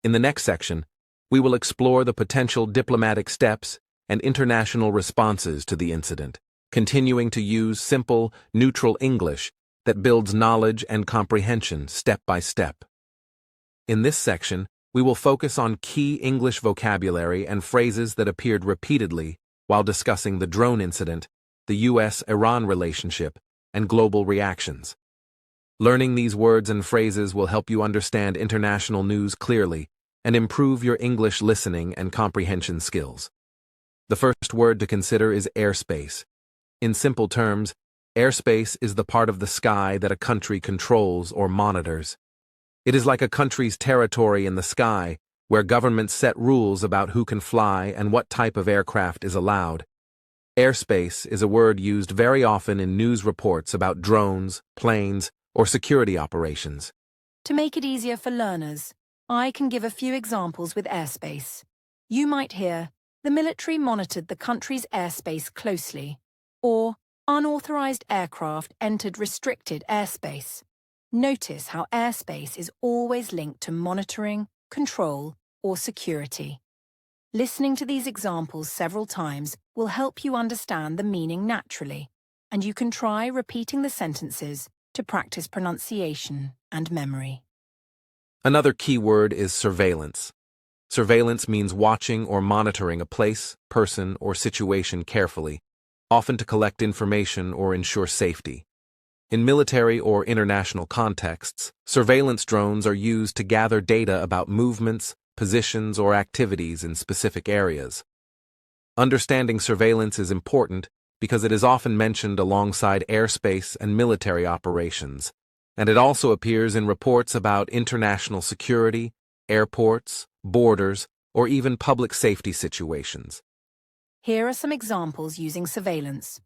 Speaker 1: In the next section, we will explore the potential diplomatic steps and international responses to the incident, continuing to use simple, neutral English that builds knowledge and comprehension step by step. In this section, we will focus on key English vocabulary and phrases that appeared repeatedly while discussing the drone incident, the US-Iran relationship, and global reactions. Learning these words and phrases will help you understand international news clearly and improve your English listening and comprehension skills. The first word to consider is airspace. In simple terms, airspace is the part of the sky that a country controls or monitors. It is like a country's territory in the sky, where governments set rules about who can fly and what type of aircraft is allowed. Airspace is a word used very often in news reports about drones, planes, or security operations.
Speaker 2: To make it easier for learners, I can give a few examples with airspace. You might hear, the military monitored the country's airspace closely, or unauthorized aircraft entered restricted airspace. Notice how airspace is always linked to monitoring, control, or security. Listening to these examples several times will help you understand the meaning naturally, and you can try repeating the sentences to practice pronunciation and memory.
Speaker 1: Another key word is surveillance. Surveillance means watching or monitoring a place, person, or situation carefully, often to collect information or ensure safety. In military or international contexts, surveillance drones are used to gather data about movements, positions, or activities in specific areas. Understanding surveillance is important because it is often mentioned alongside airspace and military operations, and it also appears in reports about international security, airports, borders, or even public safety situations.
Speaker 2: Here are some examples using surveillance.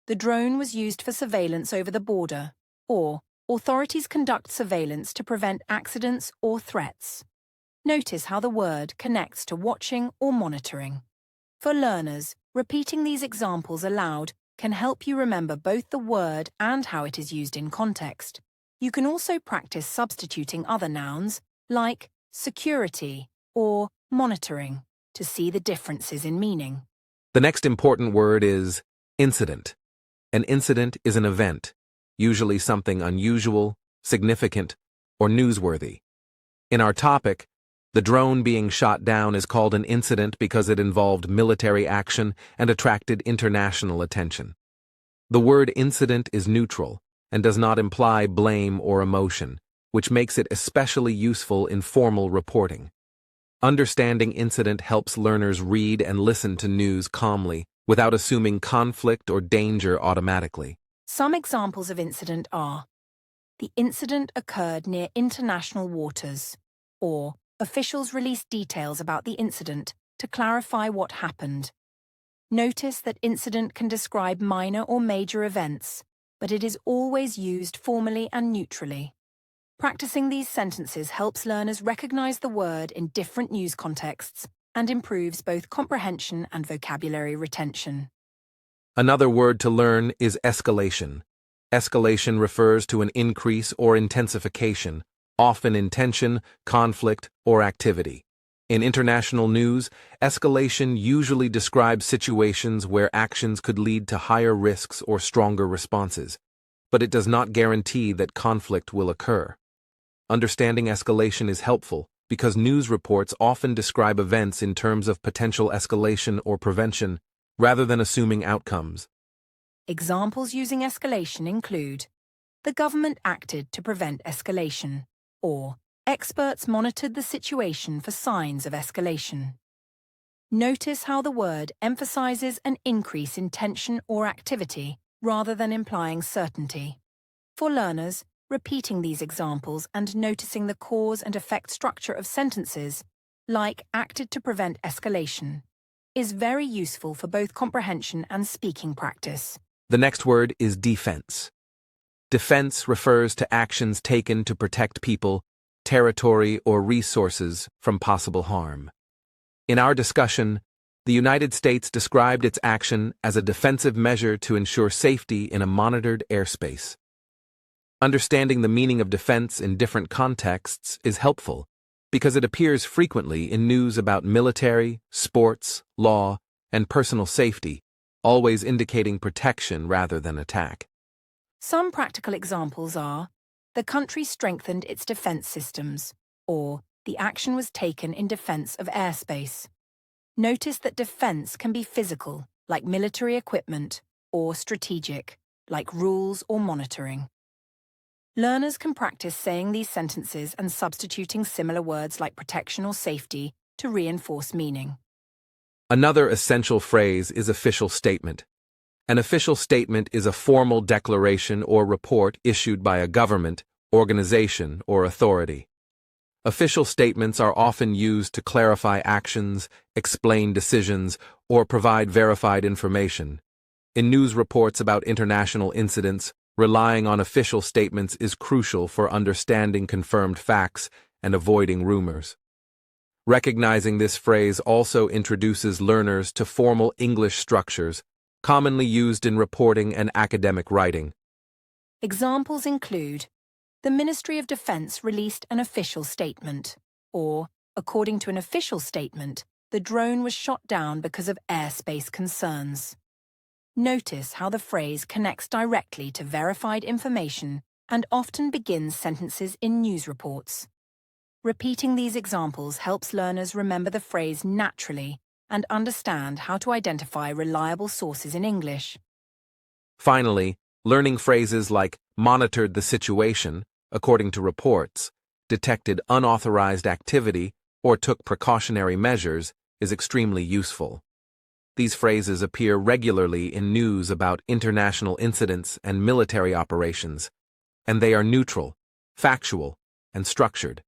Speaker 2: The drone was used for surveillance over the border, or authorities conduct surveillance to prevent accidents or threats. Notice how the word connects to watching or monitoring. For learners, repeating these examples aloud can help you remember both the word and how it is used in context. You can also practice substituting other nouns, like security or monitoring, to see the differences in meaning.
Speaker 1: The next important word is incident. An incident is an event, usually something unusual, significant, or newsworthy. In our topic, the drone being shot down is called an incident because it involved military action and attracted international attention. The word incident is neutral and does not imply blame or emotion, which makes it especially useful in formal reporting. Understanding incident helps learners read and listen to news calmly without assuming conflict or danger automatically.
Speaker 2: Some examples of incident are: the incident occurred near international waters, or officials release details about the incident to clarify what happened. Notice that incident can describe minor or major events, but it is always used formally and neutrally. Practicing these sentences helps learners recognize the word in different news contexts and improves both comprehension and vocabulary retention.
Speaker 1: Another word to learn is escalation. Escalation refers to an increase or intensification, often in tension, conflict, or activity. In international news, escalation usually describes situations where actions could lead to higher risks or stronger responses, but it does not guarantee that conflict will occur. Understanding escalation is helpful because news reports often describe events in terms of potential escalation or prevention, rather than assuming outcomes.
Speaker 2: Examples using escalation include: the government acted to prevent escalation, or experts monitored the situation for signs of escalation. Notice how the word emphasizes an increase in tension or activity rather than implying certainty. For learners, repeating these examples and noticing the cause and effect structure of sentences, like acted to prevent escalation, is very useful for both comprehension and speaking practice.
Speaker 1: The next word is defense. Defense refers to actions taken to protect people, territory, or resources from possible harm. In our discussion, the United States described its action as a defensive measure to ensure safety in a monitored airspace. Understanding the meaning of defense in different contexts is helpful because it appears frequently in news about military, sports, law, and personal safety, always indicating protection rather than attack.
Speaker 2: Some practical examples are: the country strengthened its defense systems, or the action was taken in defense of airspace. Notice that defense can be physical, like military equipment, or strategic, like rules or monitoring. Learners can practice saying these sentences and substituting similar words like protection or safety to reinforce meaning.
Speaker 1: Another essential phrase is official statement. An official statement is a formal declaration or report issued by a government, organization, or authority. Official statements are often used to clarify actions, explain decisions, or provide verified information. In news reports about international incidents, relying on official statements is crucial for understanding confirmed facts and avoiding rumors. Recognizing this phrase also introduces learners to formal English structures, commonly used in reporting and academic writing.
Speaker 2: Examples include: the Ministry of Defense released an official statement, or, according to an official statement, the drone was shot down because of airspace concerns. Notice how the phrase connects directly to verified information and often begins sentences in news reports. Repeating these examples helps learners remember the phrase naturally and understand how to identify reliable sources in English.
Speaker 1: Finally, learning phrases like monitored the situation, according to reports, detected unauthorized activity, or took precautionary measures is extremely useful. These phrases appear regularly in news about international incidents and military operations, and they are neutral, factual, and structured.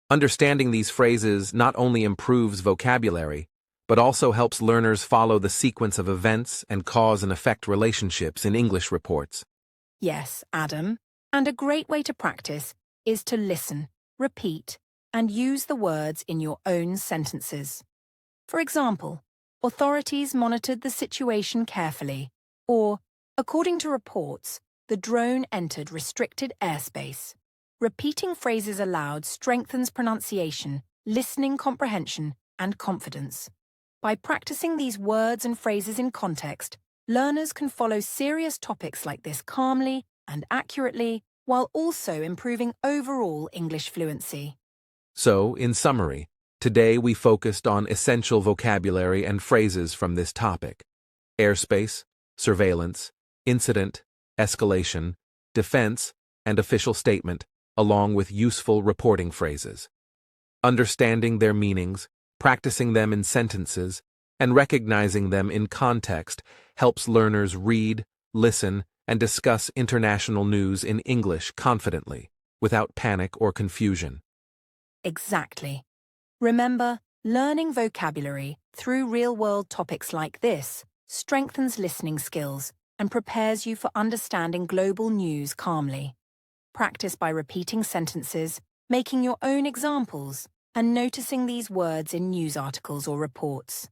Speaker 1: Understanding these phrases not only improves vocabulary, but also helps learners follow the sequence of events and cause and effect relationships in English reports.
Speaker 2: Yes, Adam. And a great way to practice is to listen, repeat, and use the words in your own sentences. For example, authorities monitored the situation carefully, or, according to reports, the drone entered restricted airspace. Repeating phrases aloud strengthens pronunciation, listening comprehension, and confidence. By practicing these words and phrases in context, learners can follow serious topics like this calmly and accurately, while also improving overall English fluency.
Speaker 1: So, in summary, today we focused on essential vocabulary and phrases from this topic: airspace, surveillance, incident, escalation, defense, and official statement, along with useful reporting phrases. Understanding their meanings, practicing them in sentences, and recognizing them in context helps learners read, listen, and discuss international news in English confidently, without panic or confusion.
Speaker 2: Exactly. Remember, learning vocabulary through real-world topics like this strengthens listening skills and prepares you for understanding global news calmly. Practice by repeating sentences, making your own examples, and noticing these words in news articles or reports.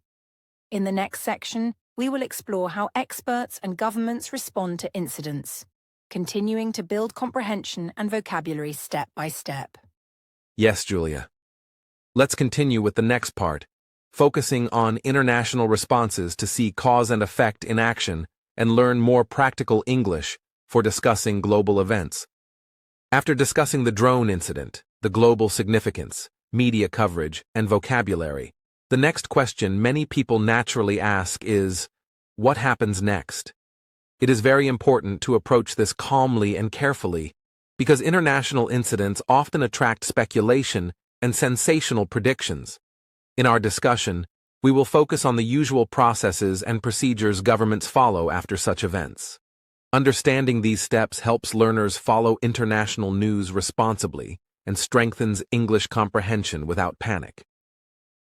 Speaker 2: In the next section, we will explore how experts and governments respond to incidents, continuing to build comprehension and vocabulary step by step.
Speaker 1: Yes, Julia. Let's continue with the next part, focusing on international responses to see cause and effect in action and learn more practical English for discussing global events. After discussing the drone incident, the global significance, media coverage, and vocabulary, the next question many people naturally ask is, what happens next? It is very important to approach this calmly and carefully, because international incidents often attract speculation and sensational predictions. In our discussion, we will focus on the usual processes and procedures governments follow after such events. Understanding these steps helps learners follow international news responsibly and strengthens English comprehension without panic.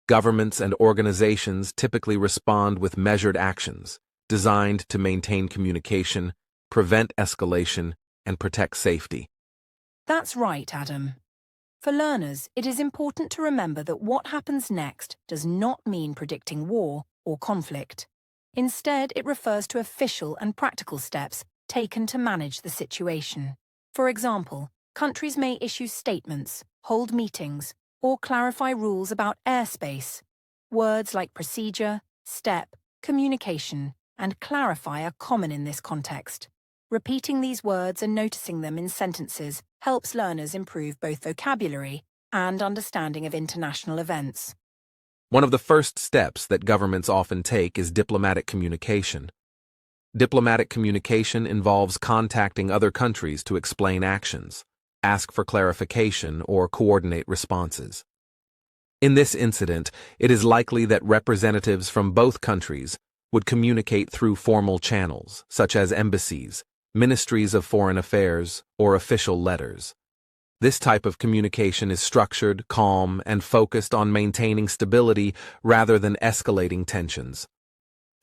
Speaker 1: Governments and organizations typically respond with measured actions, designed to maintain communication, prevent escalation, and protect safety.
Speaker 2: That's right, Adam. For learners, it is important to remember that what happens next does not mean predicting war or conflict. Instead, it refers to official and practical steps taken to manage the situation. For example, countries may issue statements, hold meetings, or clarify rules about airspace. Words like procedure, step, communication, and clarify are common in this context. Repeating these words and noticing them in sentences helps learners improve both vocabulary and understanding of international events.
Speaker 1: One of the first steps that governments often take is diplomatic communication. Diplomatic communication involves contacting other countries to explain actions, ask for clarification, or coordinate responses. In this incident, it is likely that representatives from both countries would communicate through formal channels, such as embassies, ministries of foreign affairs, or official letters. This type of communication is structured, calm, and focused on maintaining stability rather than escalating tensions.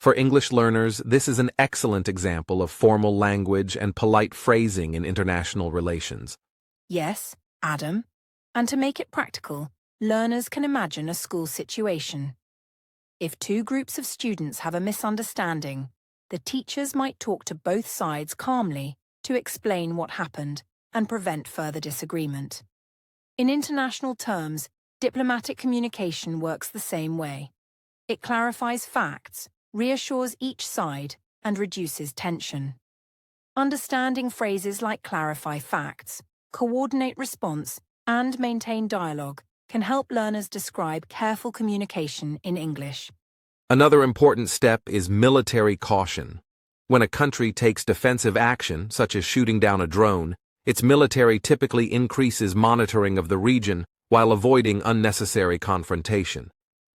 Speaker 1: For English learners, this is an excellent example of formal language and polite phrasing in international relations.
Speaker 2: Yes, Adam. And to make it practical, learners can imagine a school situation. If two groups of students have a misunderstanding, the teachers might talk to both sides calmly to explain what happened and prevent further disagreement. In international terms, diplomatic communication works the same way. It clarifies facts, reassures each side, and reduces tension. Understanding phrases like clarify facts, coordinate response, and maintain dialogue can help learners describe careful communication in English.
Speaker 1: Another important step is military caution. When a country takes defensive action, such as shooting down a drone, its military typically increases monitoring of the region while avoiding unnecessary confrontation.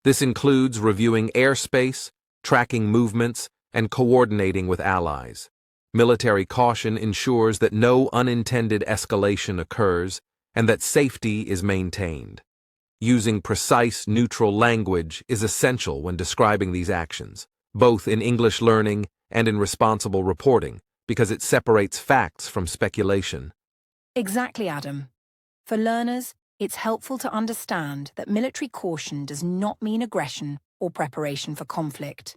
Speaker 1: This includes reviewing airspace, tracking movements, and coordinating with allies. Military caution ensures that no unintended escalation occurs and that safety is maintained. Using precise, neutral language is essential when describing these actions, both in English learning and in responsible reporting, because it separates facts from speculation.
Speaker 2: Exactly, Adam. For learners, it's helpful to understand that military caution does not mean aggression or preparation for conflict.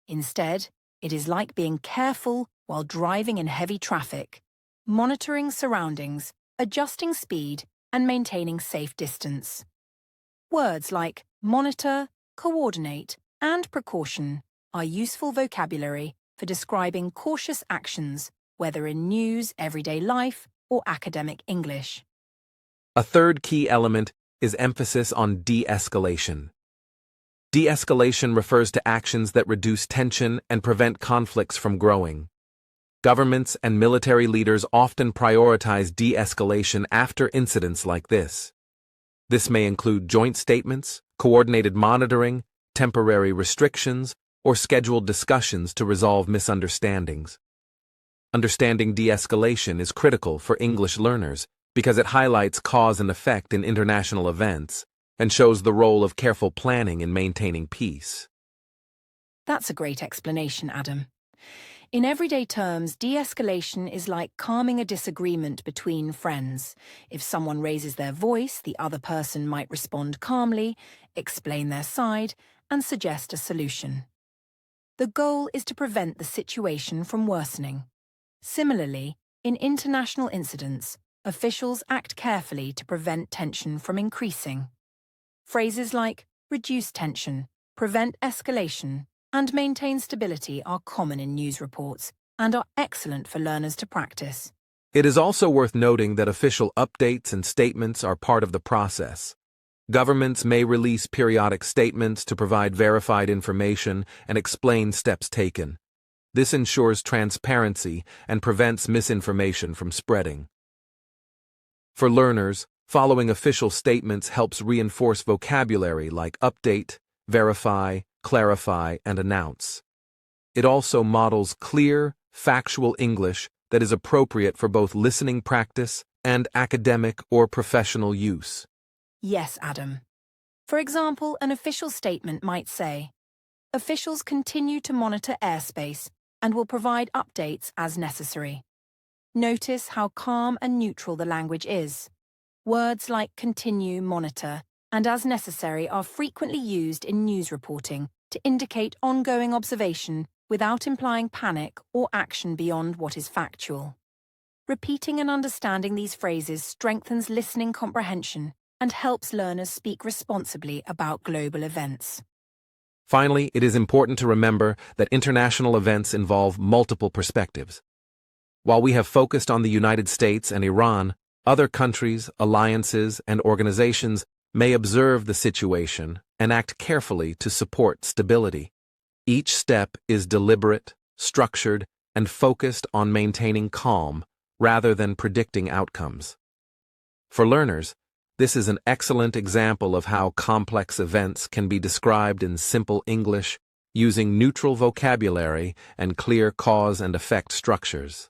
Speaker 2: Instead, it is like being careful while driving in heavy traffic, monitoring surroundings, adjusting speed, and maintaining safe distance. Words like monitor, coordinate, and precaution are useful vocabulary for describing cautious actions, whether in news, everyday life, or academic English.
Speaker 1: A third key element is emphasis on de-escalation. De-escalation refers to actions that reduce tension and prevent conflicts from growing. Governments and military leaders often prioritize de-escalation after incidents like this. This may include joint statements, coordinated monitoring, temporary restrictions, or scheduled discussions to resolve misunderstandings. Understanding de-escalation is critical for English learners because it highlights cause and effect in international events and shows the role of careful planning in maintaining peace.
Speaker 2: That's a great explanation, Adam. In everyday terms, de-escalation is like calming a disagreement between friends. If someone raises their voice, the other person might respond calmly, explain their side, and suggest a solution. The goal is to prevent the situation from worsening. Similarly, in international incidents, officials act carefully to prevent tension from increasing. Phrases like reduce tension, prevent escalation, and maintain stability are common in news reports and are excellent for learners to practice.
Speaker 1: It is also worth noting that official updates and statements are part of the process. Governments may release periodic statements to provide verified information and explain steps taken. This ensures transparency and prevents misinformation from spreading. For learners, following official statements helps reinforce vocabulary like update, verify, clarify, and announce. It also models clear, factual English that is appropriate for both listening practice and academic or professional use.
Speaker 2: Yes, Adam. For example, an official statement might say, officials continue to monitor airspace and will provide updates as necessary. Notice how calm and neutral the language is. Words like continue, monitor, and as necessary are frequently used in news reporting to indicate ongoing observation without implying panic or action beyond what is factual. Repeating and understanding these phrases strengthens listening comprehension and helps learners speak responsibly about global events.
Speaker 1: Finally, it is important to remember that international events involve multiple perspectives. While we have focused on the United States and Iran, other countries, alliances, and organizations may observe the situation and act carefully to support stability. Each step is deliberate, structured, and focused on maintaining calm rather than predicting outcomes. For learners, this is an excellent example of how complex events can be described in simple English using neutral vocabulary and clear cause and effect structures.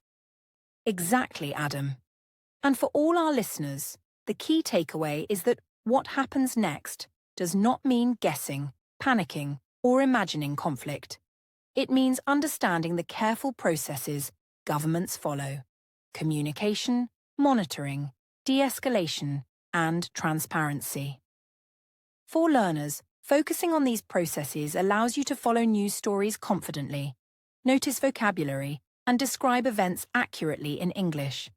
Speaker 2: Exactly, Adam. And for all our listeners, the key takeaway is that what happens next does not mean guessing, panicking, or imagining conflict. It means understanding the careful processes governments follow: communication, monitoring, de-escalation, and transparency. For learners, focusing on these processes allows you to follow news stories confidently, notice vocabulary, and describe events accurately in English.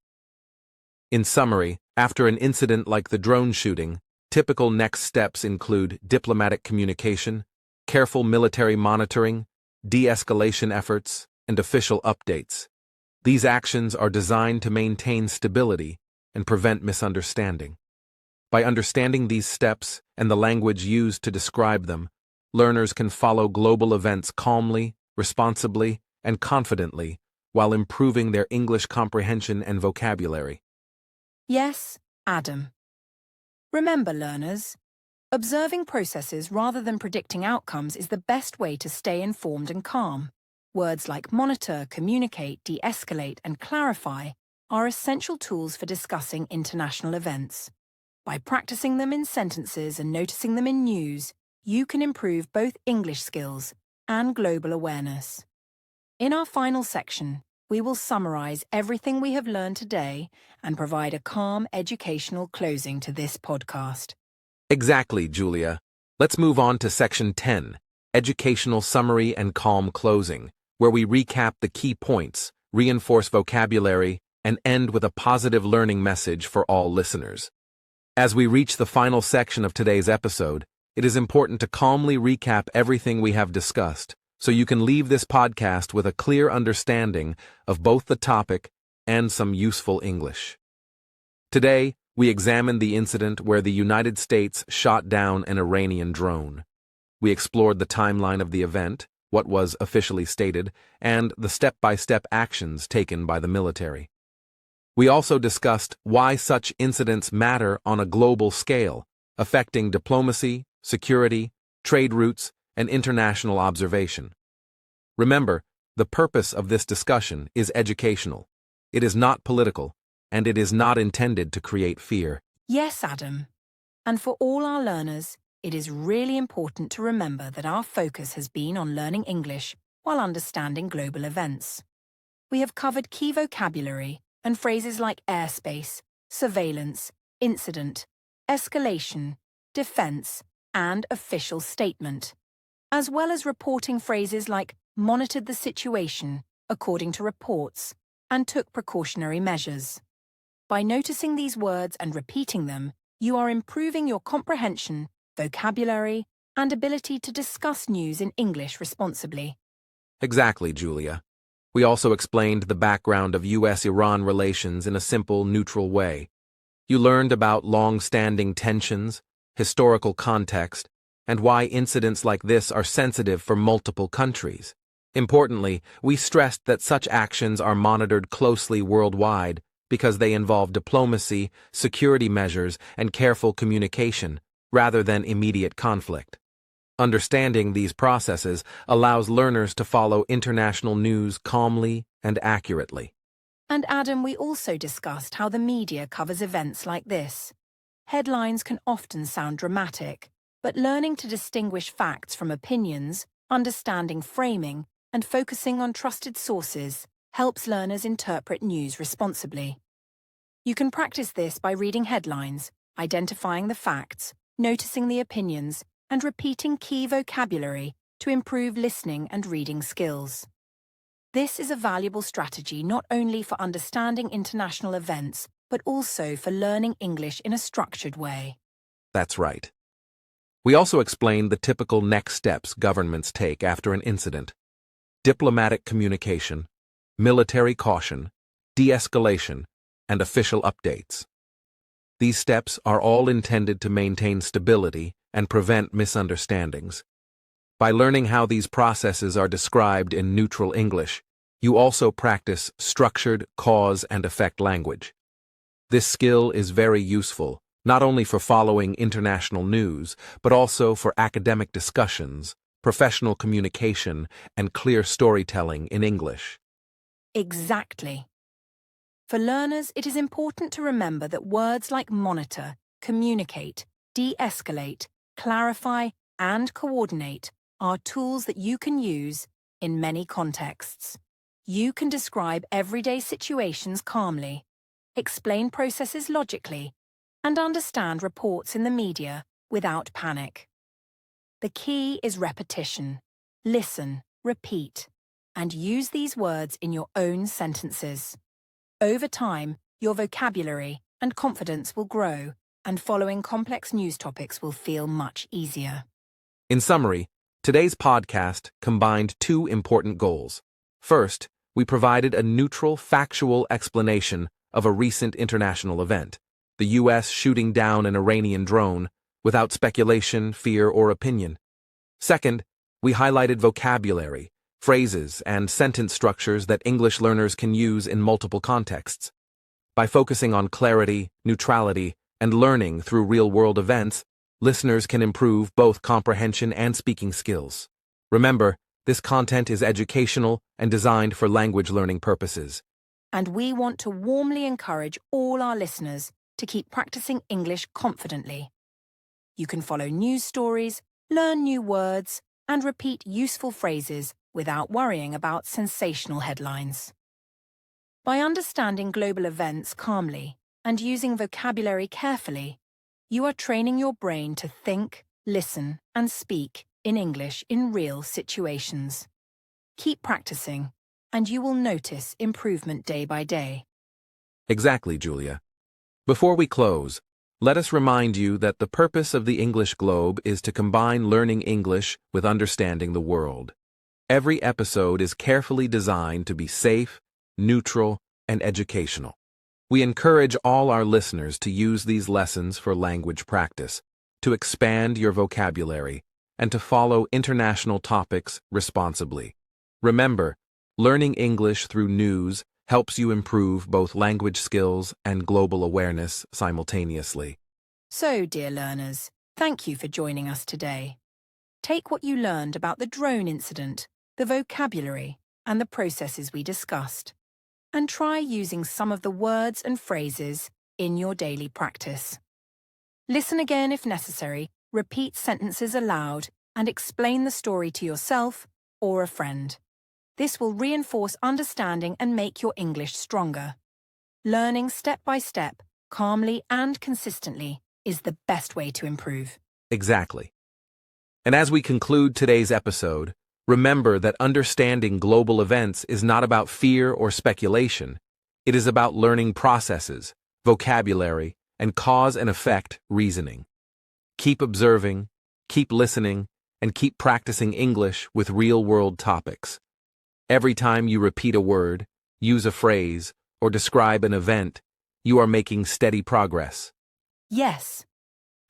Speaker 1: In summary, after an incident like the drone shooting, typical next steps include diplomatic communication, careful military monitoring, de-escalation efforts, and official updates. These actions are designed to maintain stability and prevent misunderstanding. By understanding these steps and the language used to describe them, learners can follow global events calmly, responsibly, and confidently while improving their English comprehension and vocabulary.
Speaker 2: Yes, Adam. Remember, learners, observing processes rather than predicting outcomes is the best way to stay informed and calm. Words like monitor, communicate, de-escalate, and clarify are essential tools for discussing international events. By practicing them in sentences and noticing them in news, you can improve both English skills and global awareness. In our final section, we will summarize everything we have learned today and provide a calm educational closing to this podcast.
Speaker 1: Exactly, Julia. Let's move on to Section 10, Educational Summary and Calm Closing, where we recap the key points, reinforce vocabulary, and end with a positive learning message for all listeners. As we reach the final section of today's episode, it is important to calmly recap everything we have discussed, so you can leave this podcast with a clear understanding of both the topic and some useful English. Today, we examined the incident where the United States shot down an Iranian drone. We explored the timeline of the event, what was officially stated, and the step-by-step actions taken by the military. We also discussed why such incidents matter on a global scale, affecting diplomacy, security, trade routes, and international observation. Remember, the purpose of this discussion is educational. It is not political, and it is not intended to create fear.
Speaker 2: Yes, Adam. And for all our learners, it is really important to remember that our focus has been on learning English while understanding global events. We have covered key vocabulary and phrases like airspace, surveillance, incident, escalation, defense, and official statement, as well as reporting phrases like monitored the situation according to reports and took precautionary measures. By noticing these words and repeating them, you are improving your comprehension, vocabulary, and ability to discuss news in English responsibly.
Speaker 1: Exactly, Julia. We also explained the background of U.S.-Iran relations in a simple, neutral way. You learned about long-standing tensions, historical context, and why incidents like this are sensitive for multiple countries. Importantly, we stressed that such actions are monitored closely worldwide because they involve diplomacy, security measures, and careful communication, rather than immediate conflict. Understanding these processes allows learners to follow international news calmly and accurately.
Speaker 2: And Adam, we also discussed how the media covers events like this. Headlines can often sound dramatic, but learning to distinguish facts from opinions, understanding framing, and focusing on trusted sources helps learners interpret news responsibly. You can practice this by reading headlines, identifying the facts, noticing the opinions, and repeating key vocabulary to improve listening and reading skills. This is a valuable strategy not only for understanding international events, but also for learning English in a structured way.
Speaker 1: That's right. We also explained the typical next steps governments take after an incident: diplomatic communication, military caution, de-escalation, and official updates. These steps are all intended to maintain stability and prevent misunderstandings. By learning how these processes are described in neutral English, you also practice structured cause and effect language. This skill is very useful, not only for following international news, but also for academic discussions, professional communication, and clear storytelling in English.
Speaker 2: Exactly. For learners, it is important to remember that words like monitor, communicate, de-escalate, clarify, and coordinate are tools that you can use in many contexts. You can describe everyday situations calmly, explain processes logically, and understand reports in the media without panic. The key is repetition. Listen, repeat, and use these words in your own sentences. Over time, your vocabulary and confidence will grow, and following complex news topics will feel much easier.
Speaker 1: In summary, today's podcast combined two important goals. First, we provided a neutral, factual explanation of a recent international event, the U.S. shooting down an Iranian drone, without speculation, fear, or opinion. Second, we highlighted vocabulary, phrases, and sentence structures that English learners can use in multiple contexts. By focusing on clarity, neutrality, and learning through real-world events, listeners can improve both comprehension and speaking skills. Remember, this content is educational and designed for language learning purposes.
Speaker 2: And we want to warmly encourage all our listeners to keep practicing English confidently. You can follow news stories, learn new words, and repeat useful phrases without worrying about sensational headlines. By understanding global events calmly and using vocabulary carefully, you are training your brain to think, listen, and speak in English in real situations. Keep practicing, and you will notice improvement day by day.
Speaker 1: Exactly, Julia. Before we close, let us remind you that the purpose of the English Globe is to combine learning English with understanding the world. Every episode is carefully designed to be safe, neutral, and educational. We encourage all our listeners to use these lessons for language practice, to expand your vocabulary, and to follow international topics responsibly. Remember, learning English through news helps you improve both language skills and global awareness simultaneously.
Speaker 2: So, dear learners, thank you for joining us today. Take what you learned about the drone incident, the vocabulary, and the processes we discussed, and try using some of the words and phrases in your daily practice. Listen again if necessary, repeat sentences aloud, and explain the story to yourself or a friend. This will reinforce understanding and make your English stronger. Learning step by step, calmly and consistently, is the best way to improve.
Speaker 1: Exactly. And as we conclude today's episode, remember that understanding global events is not about fear or speculation. It is about learning processes, vocabulary, and cause and effect reasoning. Keep observing, keep listening, and keep practicing English with real-world topics. Every time you repeat a word, use a phrase, or describe an event, you are making steady progress.
Speaker 2: Yes,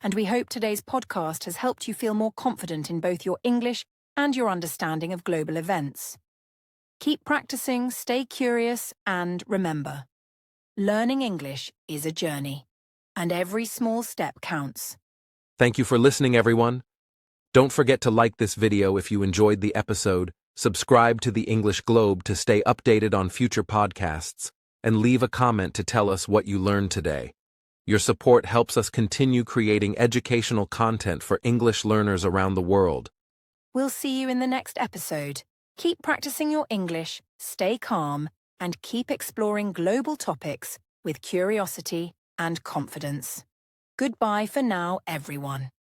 Speaker 2: and we hope today's podcast has helped you feel more confident in both your English and your understanding of global events. Keep practicing, stay curious, and remember, learning English is a journey, and every small step counts.
Speaker 1: Thank you for listening, everyone. Don't forget to like this video if you enjoyed the episode, subscribe to the English Globe to stay updated on future podcasts, and leave a comment to tell us what you learned today. Your support helps us continue creating educational content for English learners around the world.
Speaker 2: We'll see you in the next episode. Keep practicing your English, stay calm, and keep exploring global topics with curiosity and confidence. Goodbye for now, everyone.